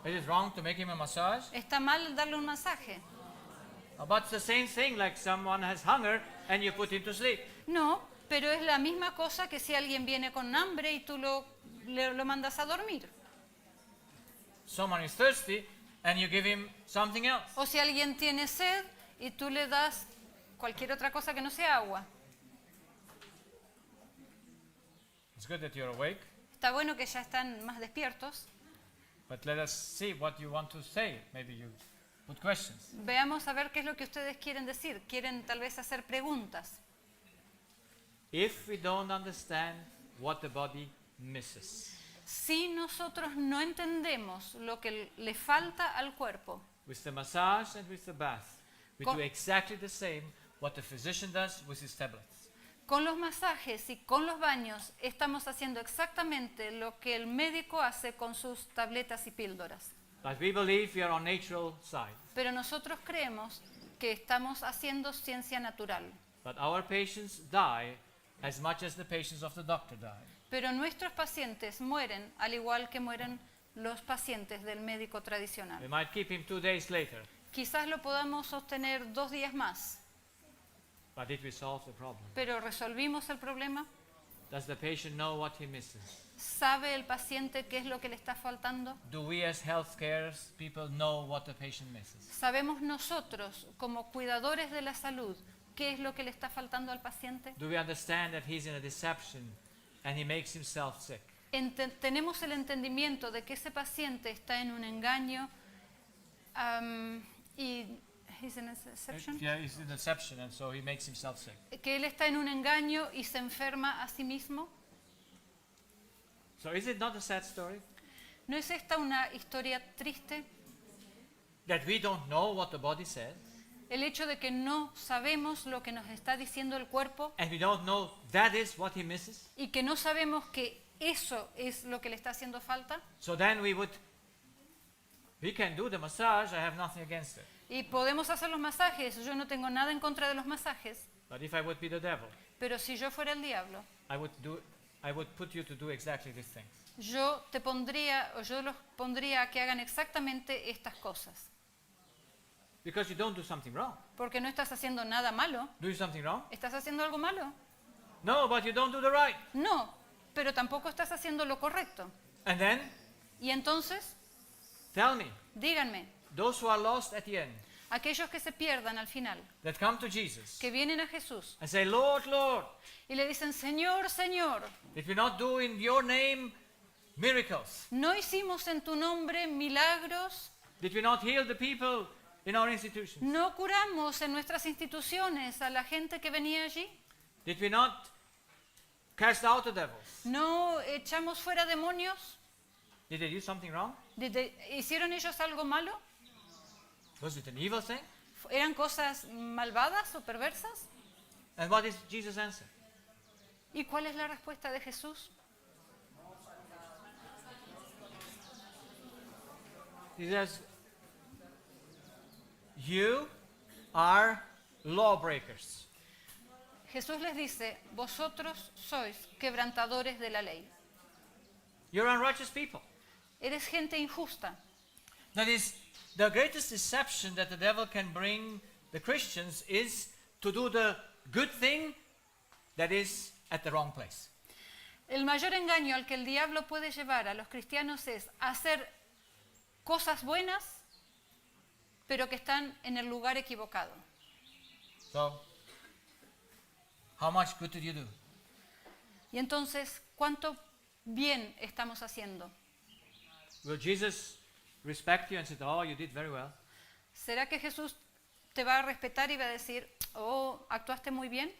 Is it wrong to make him a massage? ¿Está mal darle un masaje? But it's the same thing like someone has hunger and you put him to sleep. No, pero es la misma cosa que si alguien viene con hambre y tú lo mandas a dormir. Someone is thirsty and you give him something else. O si alguien tiene sed y tú le das cualquier otra cosa que no sea agua. It's good that you're awake, Está bueno que ya están más despiertos. but let us see what you want to say. Maybe you put questions. Veamos a ver qué es lo que ustedes quieren decir. Quieren tal vez hacer preguntas. If we don't understand what the body misses, Si nosotros no entendemos lo que le falta al cuerpo, with the massage and with the bath, we Co- do exactly the same what the physician does with his tablets. con los masajes y con los baños, estamos haciendo exactamente lo que el médico hace con sus tabletas y píldoras. But we believe we are on natural side. Pero nosotros creemos que estamos haciendo ciencia natural. But our patients die as much as the patients of the doctor die. Pero nuestros pacientes mueren al igual que mueren los pacientes del médico tradicional. We might keep him 2 days later, Quizás lo podamos sostener 2 días más, but did we solve the problem? pero ¿resolvimos el problema? Does the patient know what he misses? ¿Sabe el paciente qué es lo que le está faltando? Do we as healthcare people know what the patient misses? ¿Sabemos nosotros, como cuidadores de la salud, qué es lo que le está faltando al paciente? Do we understand that he's in a deception and he makes himself sick? Tenemos el entendimiento de que ese paciente está en un engaño y he's in a deception? Yeah, he's in deception and so he makes himself sick. Que él está en un engaño y se enferma a sí mismo. So is it not a sad story? ¿No es esta una historia triste? That we don't know what the body says El hecho de que no sabemos lo que nos está diciendo el cuerpo and we don't know that is what he misses? y que no sabemos que eso es lo que le está haciendo falta. So then we can do the massage, I have nothing against it. Y podemos hacer los masajes, yo no tengo nada en contra de los masajes, But if I would be the devil, pero si yo fuera el diablo, I would put you to do exactly these things. yo los pondría a que hagan exactamente estas cosas. Because you don't do something wrong. Porque no estás haciendo nada malo. Do you something wrong? ¿Estás haciendo algo malo? No, but you don't do the right. No, pero tampoco estás haciendo lo correcto. And then, Y entonces, tell me, díganme, those who are lost at the end, aquellos que se pierdan al final, that come to Jesus que vienen a Jesús and say, Lord, Lord, y le dicen, Señor, Señor, did we not do in your name miracles? ¿no hicimos en tu nombre milagros? Did we not heal the people in our institutions? ¿No curamos en nuestras instituciones a la gente que venía allí? Did we not cast out the devils? ¿No echamos fuera demonios? Did they do something wrong? ¿Hicieron ellos algo malo? Was it an evil thing? ¿Eran cosas malvadas o perversas? And what is Jesus' answer? ¿Y cuál es la respuesta de Jesús? He says, you are lawbreakers. Jesús les dice, vosotros sois quebrantadores de la ley. You're unrighteous people. Eres gente injusta. That is, the greatest deception that the devil can bring the Christians is to do the good thing that is at the wrong place. El mayor engaño al que el diablo puede llevar a los cristianos es hacer cosas buenas pero que están en el lugar equivocado. So, how much good did you do? Y entonces, ¿cuánto bien estamos haciendo? Will Jesus respect you and say, oh, you did very well? ¿Será que Jesús te va a respetar y va a decir, oh, actuaste muy bien?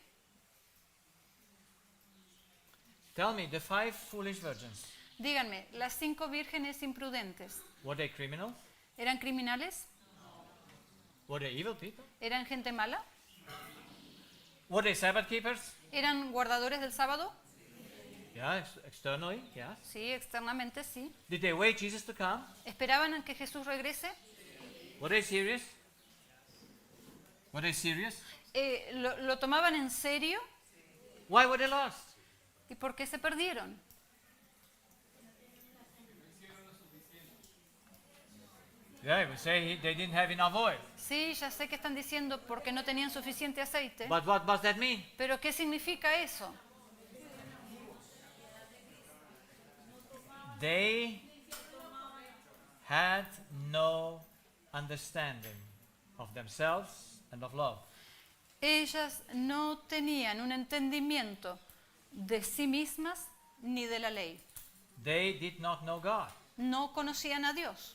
Tell me, the 5 foolish virgins, Díganme, las 5 vírgenes imprudentes, were they criminals? ¿eran criminales? Were they evil people? ¿Eran gente mala? Were they Sabbath keepers? ¿Eran guardadores del sábado? Yeah, externally, yes. Sí, externamente sí. Did they wait Jesus to come? ¿Esperaban a que Jesús regrese? Were they serious? Were they serious? ¿Lo tomaban en serio? Why were they lost? ¿Y por qué se perdieron? Yeah, we say they didn't have enough oil. Sí, ya sé que están diciendo porque no tenían suficiente aceite. But what does that mean? Pero ¿qué significa eso? They had no understanding of themselves and of love. Ellas no tenían un entendimiento de sí mismas ni de la ley. They did not know God. No conocían a Dios.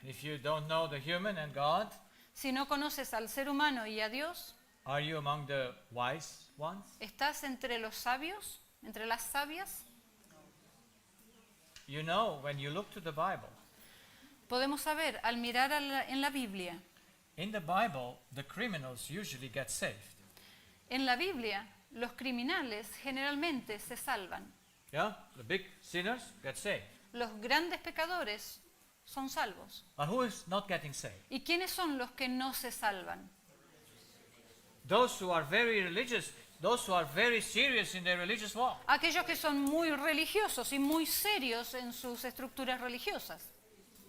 If you don't know the human and God, Si no conoces al ser humano y a Dios, are you among the wise ones? ¿estás entre los sabios? ¿Entre las sabias? You know, when you look to the Bible, Podemos saber al mirar en la Biblia. in the Bible, the criminals usually get saved. En la Biblia, los criminales generalmente se salvan. Yeah? The big sinners get saved. Los grandes pecadores son salvos. But who is not getting saved? ¿Y quiénes son los que no se salvan? Those who are very religious, those who are very serious in their religious walk. Aquellos que son muy religiosos y muy serios en sus estructuras religiosas,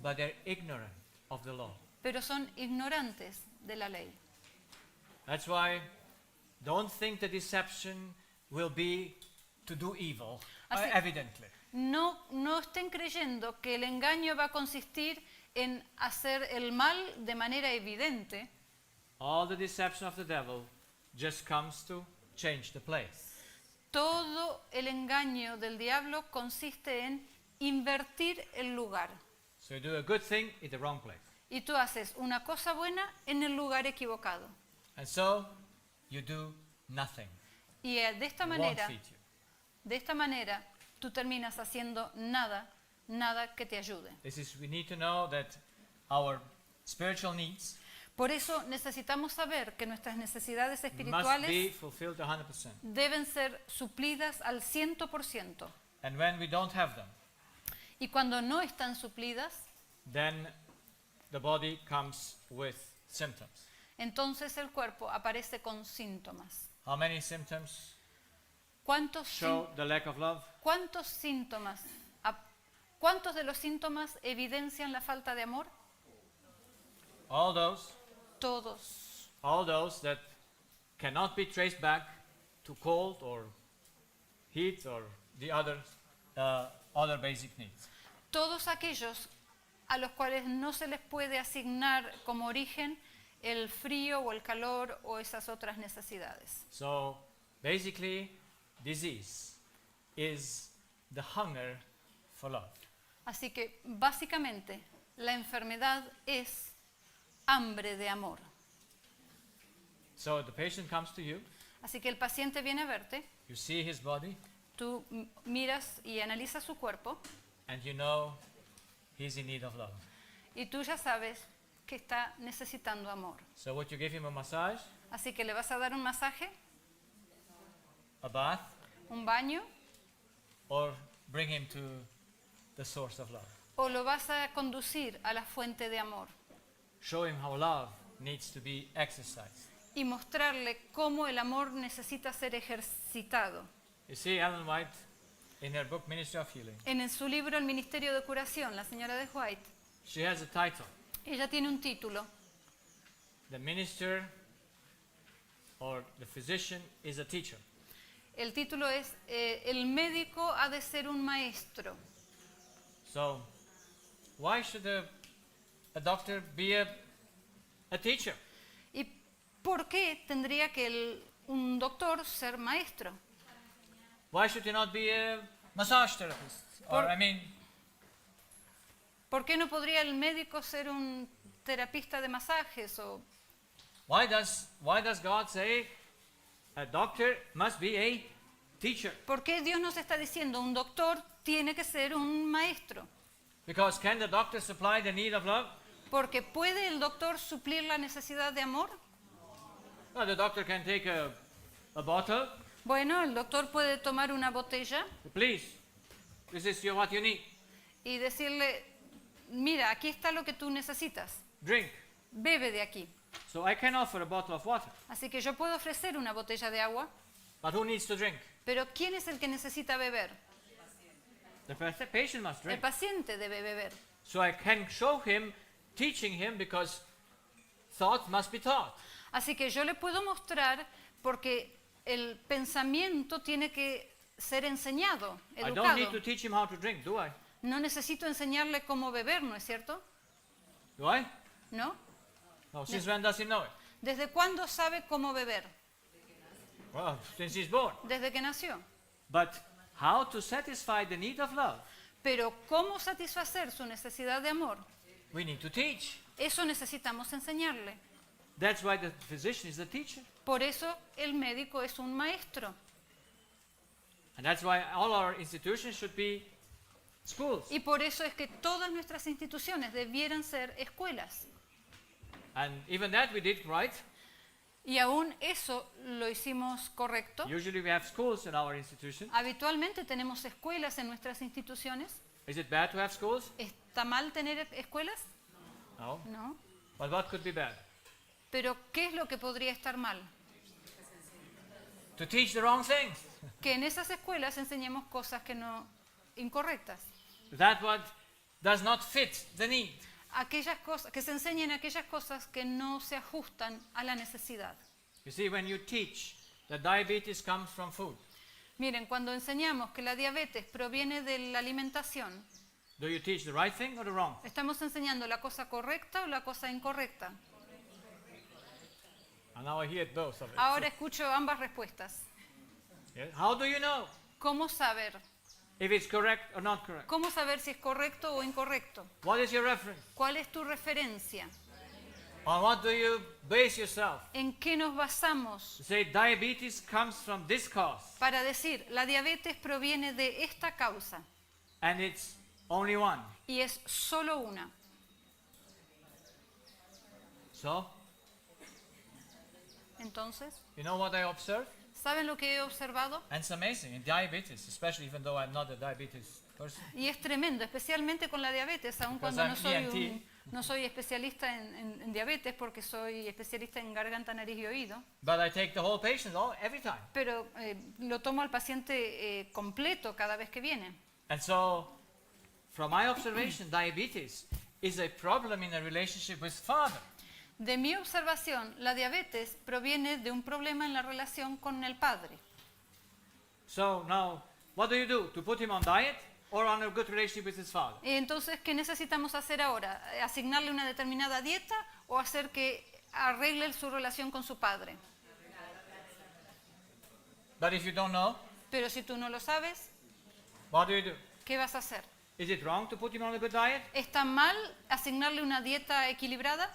But they're ignorant of the law. pero son ignorantes de la ley. That's why don't think the deception will be to do evil, Así- evidently. No estén creyendo que el engaño va a consistir en hacer el mal de manera evidente. All the deception of the devil just comes to change the place. Todo el engaño del diablo consiste en invertir el lugar. So you do a good thing in the wrong place. Y tú haces una cosa buena en el lugar equivocado. And so you do nothing. Y de esta Won't manera, feed you. tú terminas haciendo nada que te ayude. We need to know that our spiritual needs Por eso necesitamos saber que nuestras necesidades must be espirituales fulfilled 100%. deben ser suplidas al 100%. And when we don't have them, Y cuando no están suplidas, then the body comes with symptoms. entonces el cuerpo aparece con síntomas. How many symptoms ¿Cuántos, show the lack of love? cuántos síntomas, cuántos de los síntomas evidencian la falta de amor? All Todos. those that cannot be traced back to cold or heat or the other basic needs. Todos aquellos a los cuales no se les puede asignar como origen el frío o el calor o esas otras necesidades. So basically, disease is the hunger for love. Así que básicamente la enfermedad es hambre de amor. So the patient comes to you, Así que el paciente viene a verte, you see his body, tú miras y analizas su cuerpo and you know he's in need of love. y tú ya sabes que está necesitando amor. So would you give him a massage, Así que le vas a dar un masaje, a bath, un baño, or bring him to the source of love? o lo vas a conducir a la fuente de amor Show him how love needs to be exercised. y mostrarle cómo el amor necesita ser ejercitado. You see, Ellen White, in her book Ministry of Healing, En su libro El Ministerio de Curación, la señora de White, she has a title. ella tiene un título. The minister or the physician is a teacher. El título es El médico ha de ser un maestro. So, why should a doctor be a teacher? ¿Y por qué tendría que un doctor ser maestro? Why should you not be a massage therapist? Or, Por- I mean, ¿Por qué no podría el médico ser un terapista de masajes? O, why does God say a doctor must be a teacher? ¿por qué Dios nos está diciendo un doctor tiene que ser un maestro? Because can the doctor supply the need of love? Porque ¿puede el doctor suplir la necesidad de amor? No, the doctor can take a bottle. Bueno, el doctor puede tomar una botella Please, this is what you need. y decirle, mira, aquí está lo que tú necesitas, Drink. bebe de aquí. So I can offer a bottle of water. Así que yo puedo ofrecer una botella de agua, But who needs to drink? pero ¿quién es el que necesita beber? The patient must El drink. paciente debe beber. So I can show him, teaching him, because thought must be taught. Así que yo le puedo mostrar porque el pensamiento tiene que ser enseñado, I don't need to educado. teach him how to drink, do I? No necesito enseñarle cómo beber, ¿no es cierto? Do I? ¿No? No, since when does he know it? ¿Desde cuándo sabe cómo beber? Well, since he's born. Desde que nació. But how to satisfy the need of love, Pero ¿cómo satisfacer su necesidad de amor? we need to teach. Eso necesitamos enseñarle. That's why the physician is the teacher. Por eso el médico es un maestro. And that's why all our institutions should be schools. Y por eso es que todas nuestras instituciones debieran ser escuelas. And even that we did right. Y aún eso lo hicimos correcto. Usually we have schools in our institution. Habitualmente tenemos escuelas en nuestras instituciones. Is it bad to have schools? ¿Está mal tener escuelas? No. No. But what could be bad? Pero ¿qué es lo que podría estar mal? To teach the wrong things. Que en esas escuelas enseñemos cosas que no incorrectas. That what does not fit the need. Aquellas cosas que se enseñen aquellas cosas que no se ajustan a la necesidad. You see, when you teach that diabetes comes from food, Miren, cuando enseñamos que la diabetes proviene de la alimentación, do you teach the right thing or the wrong? ¿estamos enseñando la cosa correcta o la cosa incorrecta? And now I hear both of it. Ahora escucho ambas respuestas. Yeah. How do you know ¿Cómo saber? if it's correct or not correct? ¿Cómo saber si es correcto o incorrecto? What is your reference? ¿Cuál es tu referencia? On what do you base yourself? ¿En qué nos basamos To say diabetes comes from this cause para decir la diabetes proviene de esta causa and it's only one. y es solo una? So, Entonces, you know what I observe? ¿saben lo que he observado? And it's amazing in diabetes, especially even though I'm not a diabetes person. Y es tremendo, especialmente con la diabetes, aun Because cuando I'm no soy especialista en diabetes, porque soy especialista en garganta, nariz y oído, But I take the whole patient every time. pero lo tomo al paciente completo cada vez que viene. And so, from my observation, diabetes is a problem in a relationship with father. De mi observación, la diabetes proviene de un problema en la relación con el padre. So now, what do you do? To put him on diet or on a good relationship with his father? Entonces, ¿qué necesitamos hacer ahora? ¿Asignarle una determinada dieta o hacer que arregle su relación con su padre? But if you don't know, Pero si tú no lo sabes, what do you do? ¿qué vas a hacer? Is it wrong to put him on a good diet? ¿Está mal asignarle una dieta equilibrada?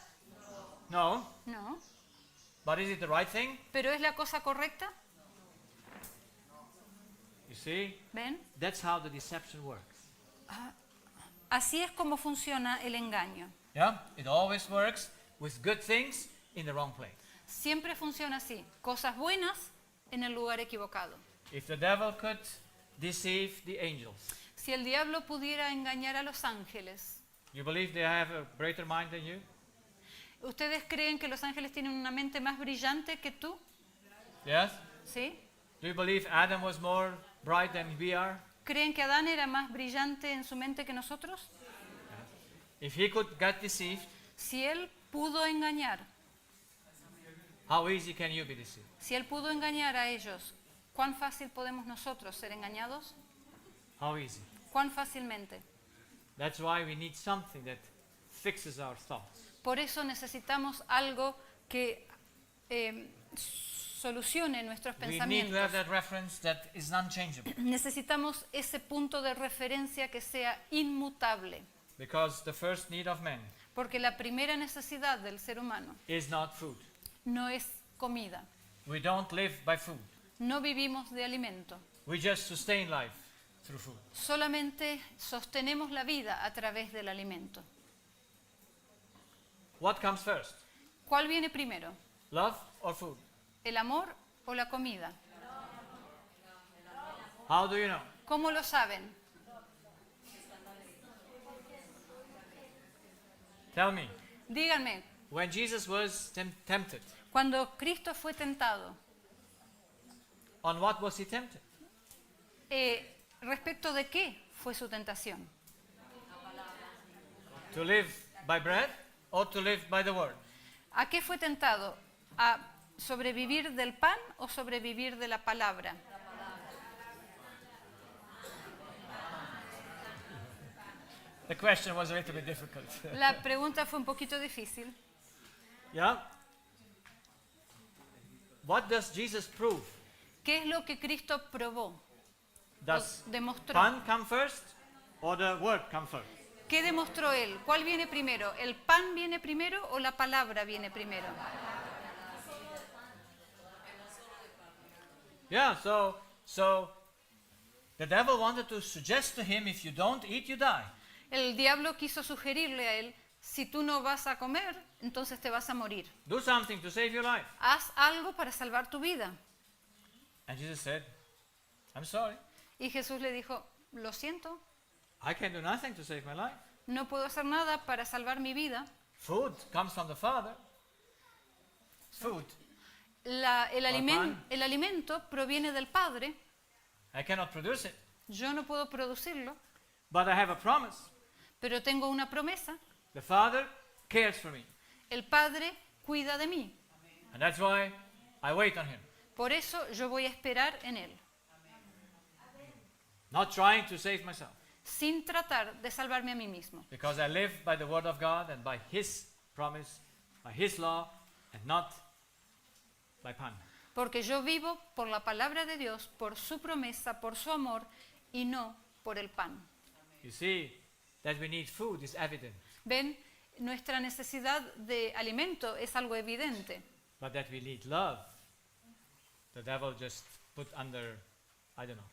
No. No. But is it the right thing? ¿Pero es la cosa correcta? You see, ¿Ven? that's how the deception works. Así es como funciona el engaño. Yeah? It always works with good things in the wrong place. Siempre funciona así. Cosas buenas en el lugar equivocado. If the devil could deceive the angels, Si el diablo pudiera engañar a los ángeles, you believe they have a greater mind than you? ¿ustedes creen que los ángeles tienen una mente más brillante que tú? Yes? ¿Sí? Do you believe Adam was more bright than we are? ¿Creen que Adán era más brillante en su mente que nosotros? If he could get deceived, Si él pudo engañar, how easy can you be deceived? si él pudo engañar a ellos, ¿cuán fácil podemos nosotros ser engañados? How easy? ¿Cuán fácilmente? That's why we need something that fixes our thoughts. Por eso necesitamos algo que solucione nuestros We need to pensamientos. have that reference that is unchangeable. Necesitamos ese punto de referencia que sea inmutable, Because the first need of man porque la primera necesidad del ser humano is not food. no es comida. We don't live by food. No vivimos de alimento. We just sustain life through food. Solamente sostenemos la vida a través del alimento. What comes first? ¿Cuál viene primero? Love or food? ¿El amor o la comida? How do you know? ¿Cómo lo saben? Tell me. Díganme, When Jesus was tempted, cuando Cristo fue tentado, on what was he tempted? ¿respecto de qué fue su tentación? To live by bread or to live by the word? ¿A qué fue tentado? ¿A sobrevivir del pan o sobrevivir de la palabra? The question was a little bit difficult. La pregunta fue un poquito difícil. Yeah? What does Jesus prove? ¿Qué es lo que Cristo probó? Does Demostró. pan come first or the word come first? ¿Qué demostró él? ¿Cuál viene primero? ¿El pan viene primero o la palabra viene primero? Yeah, so the devil wanted to suggest to him, if you don't eat, you die. El diablo quiso sugerirle a él, si tú no vas a comer, entonces te vas a morir. Do something to save your life. Haz algo para salvar tu vida. And Jesus said, I'm sorry. Y Jesús le dijo, lo siento, I can do nothing to save my life. no puedo hacer nada para salvar mi vida. Food comes from the Father. Food. El alimento proviene del Padre, I cannot produce it. yo no puedo producirlo, But I have a promise. pero tengo una promesa. The Father cares for me. El Padre cuida de mí. And that's why I wait on him. Por eso yo voy a esperar en Él, Not trying to save myself. sin tratar de salvarme a mí mismo. Because I live by the word of God and by his promise, by his law, and not by pan. Porque yo vivo por la palabra de Dios, por su promesa, por su amor y no por el pan. You see, that we need food is evident. Ven, nuestra necesidad de alimento es algo evidente, But that we need love, the devil just put under, I don't know.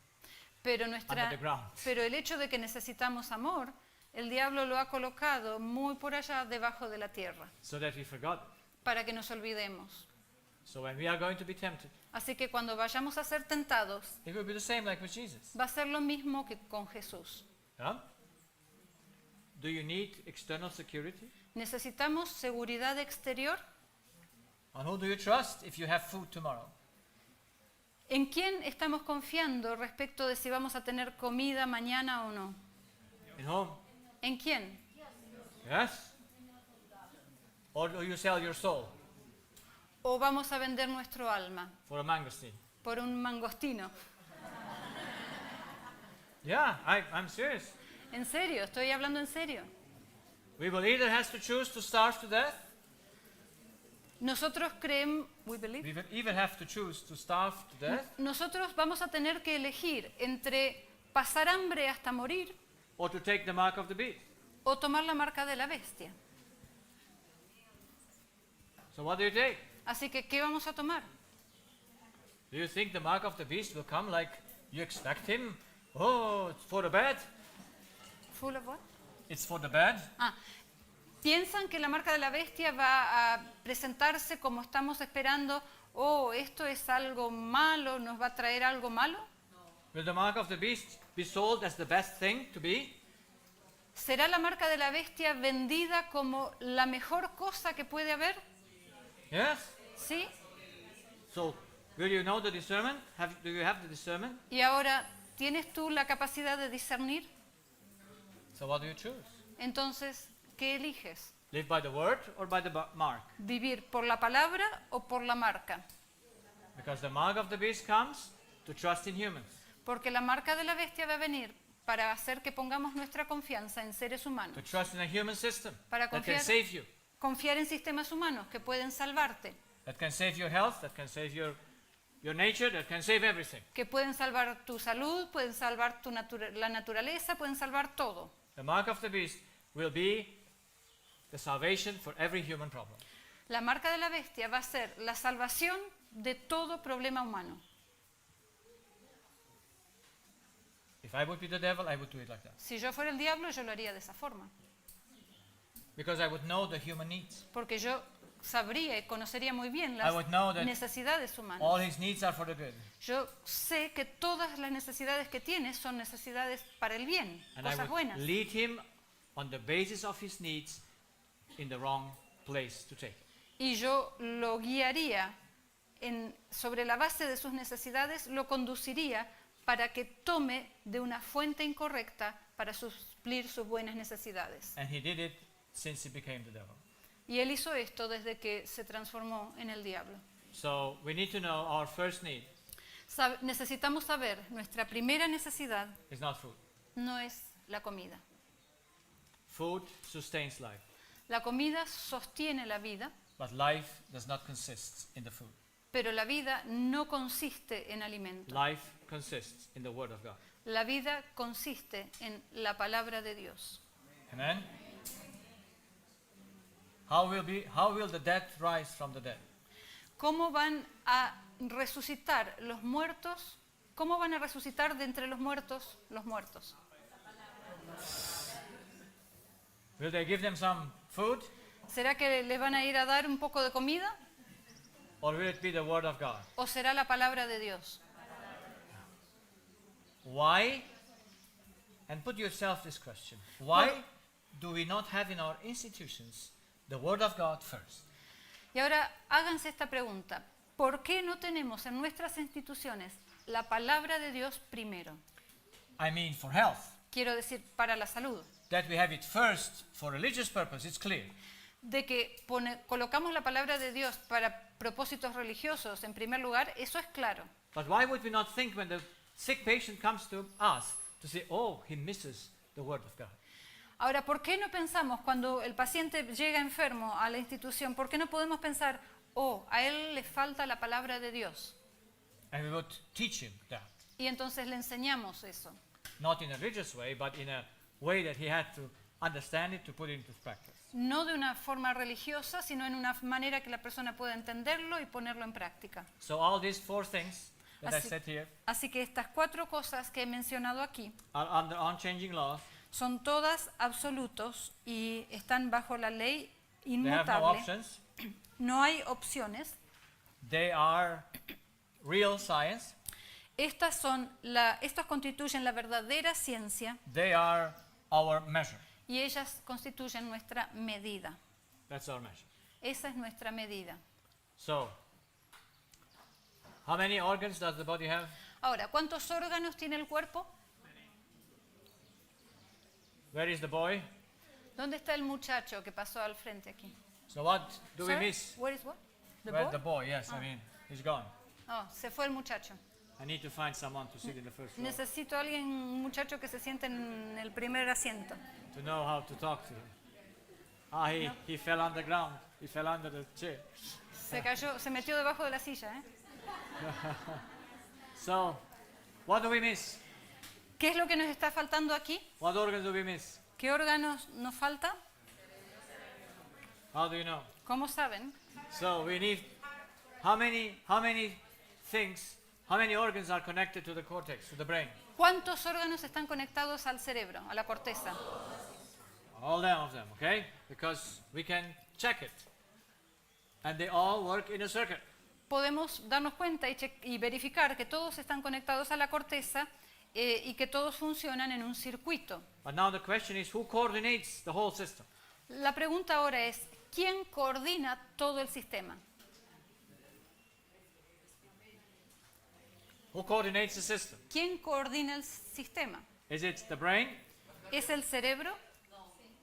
pero, Under the ground. pero el hecho de que necesitamos amor, el diablo lo ha colocado muy por allá debajo de la tierra, So that we forgot it. para que nos olvidemos. So when we are going to be tempted, Así que cuando vayamos a ser tentados, it will be the same like with Jesus. va a ser lo mismo que con Jesús. Yeah? Do you need external security? ¿Necesitamos seguridad exterior? On who do you trust if you have food tomorrow? ¿En quién estamos confiando respecto de si vamos a tener comida mañana o no? In whom? ¿En quién? Yes? Or do you sell your soul ¿O vamos a vender nuestro alma for a mangosteen? por un mangostino? Yeah, I'm serious. ¿En serio? ¿Estoy hablando en serio? We will either have to choose to starve to death, Nosotros creemos, we believe, we will either have to choose to starve to death, nosotros vamos a tener que elegir entre pasar hambre hasta morir or to take the mark of the beast. o tomar la marca de la bestia. So what do you take? Así que, ¿qué vamos a tomar? Do you think the mark of the beast will come like you expect him? Oh, it's for the bad. Full of what? It's for the bad. Ah, ¿piensan que la marca de la bestia va a presentarse como estamos esperando? Oh, esto es algo malo, nos va a traer algo malo. Will the mark of the beast be sold as the best thing to be? ¿Será la marca de la bestia vendida como la mejor cosa que puede haber? Yes. ¿Sí? So, will you know the discernment? Do you have the discernment? Y ahora, ¿tienes tú la capacidad de discernir? So what do you choose? Entonces, ¿qué eliges? Live by the word or by the mark? ¿Vivir por la palabra o por la marca? Because the mark of the beast comes to trust in humans. Porque la marca de la bestia va a venir para hacer que pongamos nuestra confianza en seres To humanos, trust in a human system Para that can confiar- save you. confiar en sistemas humanos que pueden salvarte, that can save your health, that can save your nature, that can save everything. que pueden salvar tu salud, pueden salvar la naturaleza, pueden salvar todo. The mark of the beast will be the salvation for every human problem. La marca de la bestia va a ser la salvación de todo problema humano. If I would be the devil, I would do it like that. Si yo fuera el diablo, yo lo haría de esa forma. Because I would know the human needs. Porque yo sabría y conocería muy bien I would know las that necesidades humanas. all his needs are for the good. Yo sé que todas las necesidades que tiene son necesidades para el bien, And I cosas would buenas. lead him on the basis of his needs in the wrong place to take it. Y yo lo guiaría sobre la base de sus necesidades, lo conduciría para que tome de una fuente incorrecta para suplir sus buenas necesidades. And he did it since he became the devil. Y él hizo esto desde que se transformó en el diablo. So we need to know our first need Necesitamos saber, nuestra primera necesidad is not food. no es la comida. Food sustains life, La comida sostiene la vida, but life does not consist in the food. pero la vida no consiste en alimento. Life consists in the Word of God. La vida consiste en la palabra de Dios. Amen? How will the dead rise from the dead? ¿Cómo van a resucitar los muertos? ¿Cómo van a resucitar de entre los muertos los muertos? Will they give them some food, ¿Será que les van a ir a dar un poco de comida? or will it be the Word of God? ¿O será la palabra de Dios? Why? And put yourself this question. Why do we not have in our institutions the Word of God first? Y ahora háganse esta pregunta. ¿Por qué no tenemos en nuestras instituciones la palabra de Dios primero? I mean for health. Quiero decir, para la salud. That we have it first for religious purpose, it's clear. De que colocamos la palabra de Dios para propósitos religiosos en primer lugar, eso es claro. But why would we not think when the sick patient comes to us to say, oh, he misses the Word of God? Ahora, ¿por qué no pensamos cuando el paciente llega enfermo a la institución, por qué no podemos pensar, oh, a él le falta la palabra de Dios? And we would teach him that. Y entonces le enseñamos eso. Not in a religious way, but in a way that he had to understand it to put it into practice. No de una forma religiosa, sino en una manera que la persona pueda entenderlo y ponerlo en práctica. So all these four things that I Así- said here Así que estas 4 cosas que he mencionado aquí are under unchanging laws. son todas absolutos y están bajo la ley They have no inmutable. options. No hay opciones. They are real science. Estas constituyen la verdadera ciencia They are our measure. y ellas constituyen nuestra medida. That's our measure. Esa es nuestra medida. So, how many organs does the body have? Ahora, ¿cuántos órganos tiene el cuerpo? Where is the boy? ¿Dónde está el muchacho que pasó al frente aquí? So what do we Sorry? miss? Where is what? The Where's boy? the boy? Yes, I mean, he's gone. Oh, se fue el muchacho. I need to find someone to sit in the first row Necesito a alguien, un muchacho que se siente en el primer asiento. to know how to talk to him. He fell on the ground. He fell under the chair. Se cayó, se metió debajo de la silla, ¿eh? So, what do we miss? ¿Qué es lo que nos está faltando aquí? What organs do we miss? ¿Qué órganos nos falta? How do you know? ¿Cómo saben? So we need how many things, how many organs are connected to the cortex, to the brain? ¿Cuántos órganos están conectados al cerebro, a la corteza? All of them, okay? Because we can check it. And they all work in a circuit. Podemos darnos cuenta y verificar que todos están conectados a la corteza y que todos funcionan en un circuito. But now the question is, who coordinates the whole system? La pregunta ahora es, ¿quién coordina todo el sistema? Who coordinates the system? ¿Quién coordina el sistema? Is it the brain ¿Es el cerebro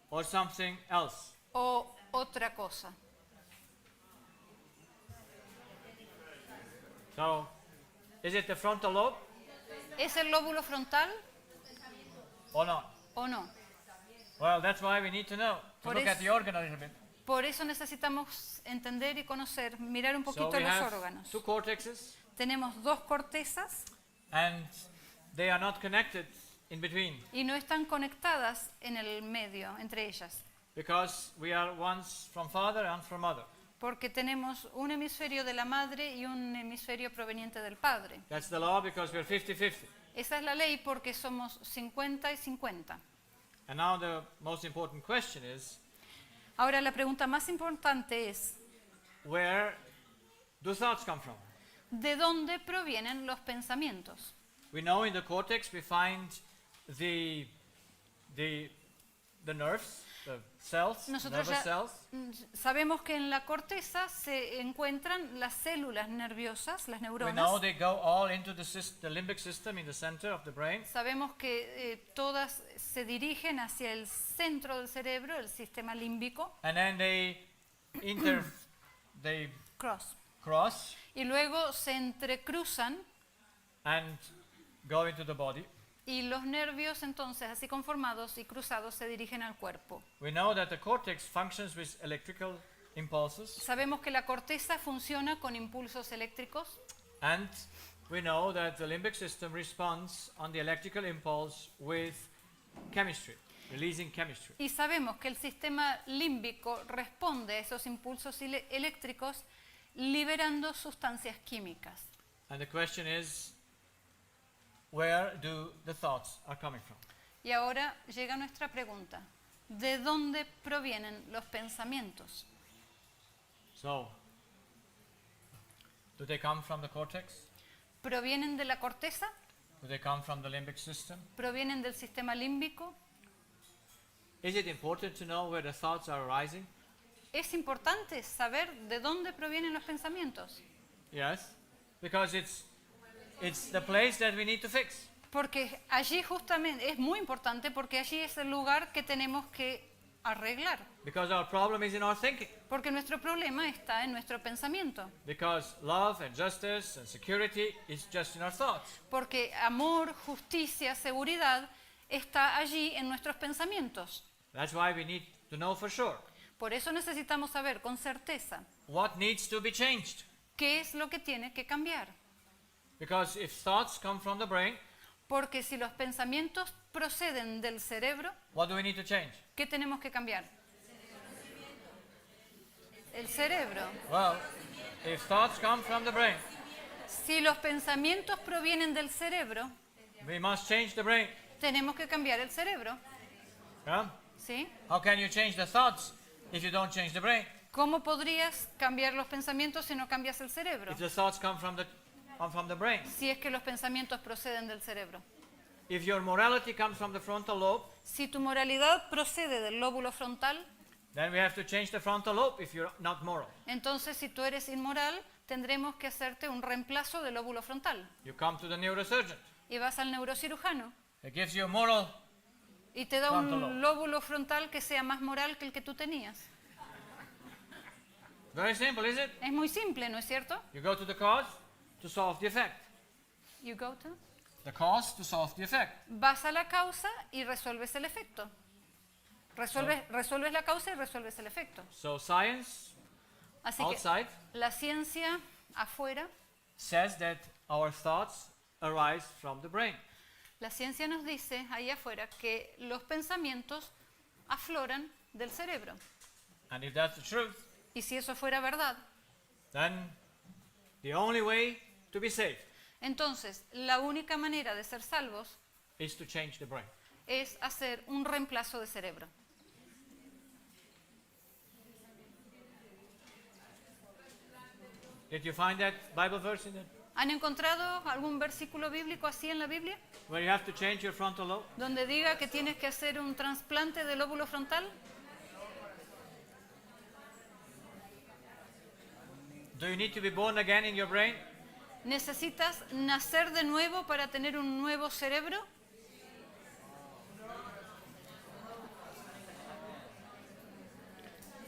or something else? o otra cosa? So, is it the frontal lobe ¿Es el lóbulo frontal or not? o no? Well, that's why we need to know, to Por look eso- at the organ a little bit. Por eso necesitamos entender y conocer, mirar un So poquito we los have órganos. 2 cortexes, Tenemos 2 cortezas and they are not connected in between, y no están conectadas en el medio, entre ellas, because we are once from father and from mother. porque tenemos un hemisferio de la madre y un hemisferio proveniente del padre. That's the law, because we are 50-50. Esa es la ley porque somos 50 y 50. And now the most important question is, Ahora la pregunta más importante es, where do thoughts come from? ¿de dónde provienen los pensamientos? We know in the cortex we find the nerves, the cells, Nosotros nervous ya cells, sabemos que en la corteza se encuentran las células nerviosas, las we know neuronas. they go all into the limbic system in the center of the brain, Sabemos que todas se dirigen hacia el centro del cerebro, el sistema límbico, and then they cross. cross Y luego se entrecruzan and go into the body. y los nervios entonces así conformados y cruzados se dirigen al cuerpo. We know that the cortex functions with electrical impulses, Sabemos que la corteza funciona con impulsos eléctricos and we know that the limbic system responds on the electrical impulse with chemistry, releasing chemistry. y sabemos que el sistema límbico responde a esos impulsos eléctricos liberando sustancias químicas. And the question is, where do the thoughts are coming from? Y ahora llega nuestra pregunta. ¿De dónde provienen los pensamientos? So, do they come from the cortex? ¿Provienen de la corteza? Do they come from the limbic system? ¿Provienen del sistema límbico? Is it important to know where the thoughts are arising? Es importante saber de dónde provienen los pensamientos, Yes, because it's the place that we need to fix. porque allí justamente es muy importante porque allí es el lugar que tenemos que arreglar, Because our problem is in our thinking. porque nuestro problema está en nuestro pensamiento, Because love and justice and security is just in our thoughts. porque amor, justicia, seguridad está allí en nuestros pensamientos. That's why we need to know for sure Por eso necesitamos saber con certeza what needs to be changed. qué es lo que tiene que cambiar. Because if thoughts come from the brain, Porque si los pensamientos proceden del cerebro, what do we need to change? ¿qué tenemos que cambiar? El cerebro. Well, if thoughts come from the brain, Si los pensamientos provienen del cerebro, we must change the brain. tenemos que cambiar el cerebro. Yeah? ¿Sí? How can you change the thoughts if you don't change the brain? ¿Cómo podrías cambiar los pensamientos si no cambias el cerebro? If the thoughts come from the brain. Si es que los pensamientos proceden del cerebro. If your morality comes from the frontal lobe, Si tu moralidad procede del lóbulo frontal, then we have to change the frontal lobe if you're not moral. entonces si tú eres inmoral, tendremos que hacerte un reemplazo del lóbulo frontal. You come to the neurosurgeon. Y vas al neurocirujano He gives you a moral. y te da Frontal un lóbulo frontal que sea más moral que el que tú tenías. Very simple, is it? Es muy simple, ¿no es cierto? You go to the cause to solve the effect. You go to. The cause to solve the effect. Vas a la causa y resuelves el efecto. Resuelves la causa y resuelves el efecto. So science Así que outside la ciencia afuera, says that our thoughts arise from the brain. la ciencia nos dice ahí afuera que los pensamientos afloran del cerebro. And if that's the truth, Y si eso fuera verdad, then the only way to be saved entonces la única manera de ser salvos is to change the brain. es hacer un reemplazo de cerebro. Did you find that Bible verse in it? ¿Han encontrado algún versículo bíblico así en la Biblia? Where you have to change your frontal lobe? Donde diga que tienes que hacer un trasplante del lóbulo frontal. Do you need to be born again in your brain? ¿Necesitas nacer de nuevo para tener un nuevo cerebro?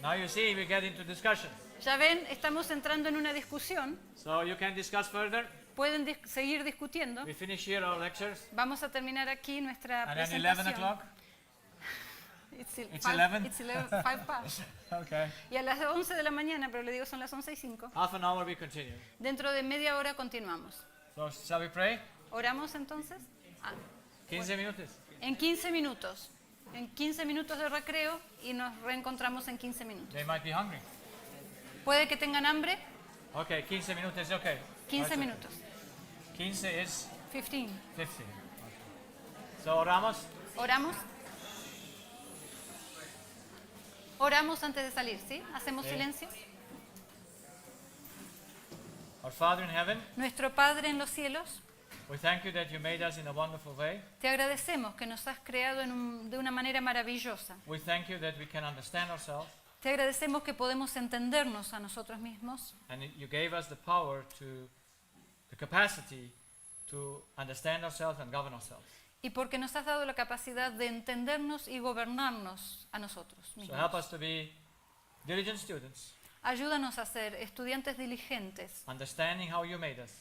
Now you see we get into discussion. Ya ven, estamos entrando en una discusión. So you can discuss further. Pueden seguir discutiendo. We finish here our lectures. Vamos a terminar aquí nuestra And then 11 presentación. o'clock, It's, It's 11? It's 11, 5 past. Okay. Y a las 11 de la mañana, pero le digo son las 11:05. Half an hour we continue. Dentro de media hora continuamos. So shall we pray? ¿Oramos entonces? Ah, 15 minutos. en 15 minutos. En 15 minutos de recreo y nos reencontramos en 15 minutos. They might be hungry. ¿Puede que tengan hambre? Okay, 15 minutos is okay. 15 Right, minutos. 15 is 15. 15. So oramos. ¿Oramos? Oramos antes de salir, ¿sí? ¿Hacemos Sí. silencio? Our Father in heaven, Nuestro Padre en los cielos, we thank you that you made us in a wonderful way. te agradecemos que nos has creado de una manera maravillosa. We thank you that we can understand ourselves Te agradecemos que podemos entendernos a nosotros mismos and you gave us the power to, the capacity to understand ourselves and govern ourselves. y porque nos has dado la capacidad de entendernos y gobernarnos a nosotros So help mismos. us to be diligent students, Ayúdanos a ser estudiantes diligentes understanding how you made us,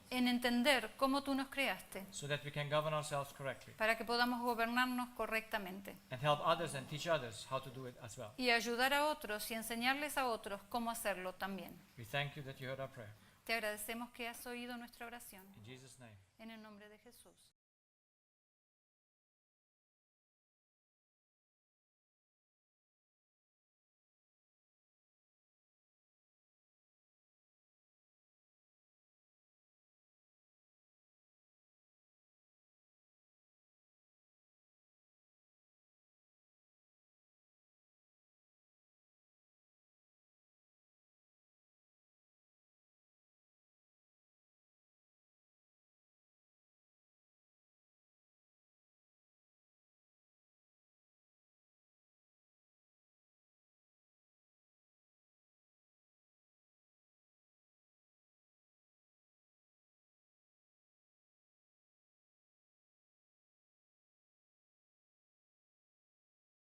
en entender cómo tú nos creaste so that we can govern ourselves correctly para que podamos gobernarnos correctamente and help others and teach others how to do it as well. y ayudar a otros y enseñarles a otros cómo hacerlo también. We thank you that you heard our prayer. Te agradecemos que has oído nuestra oración. In Jesus' name. En el nombre de Jesús.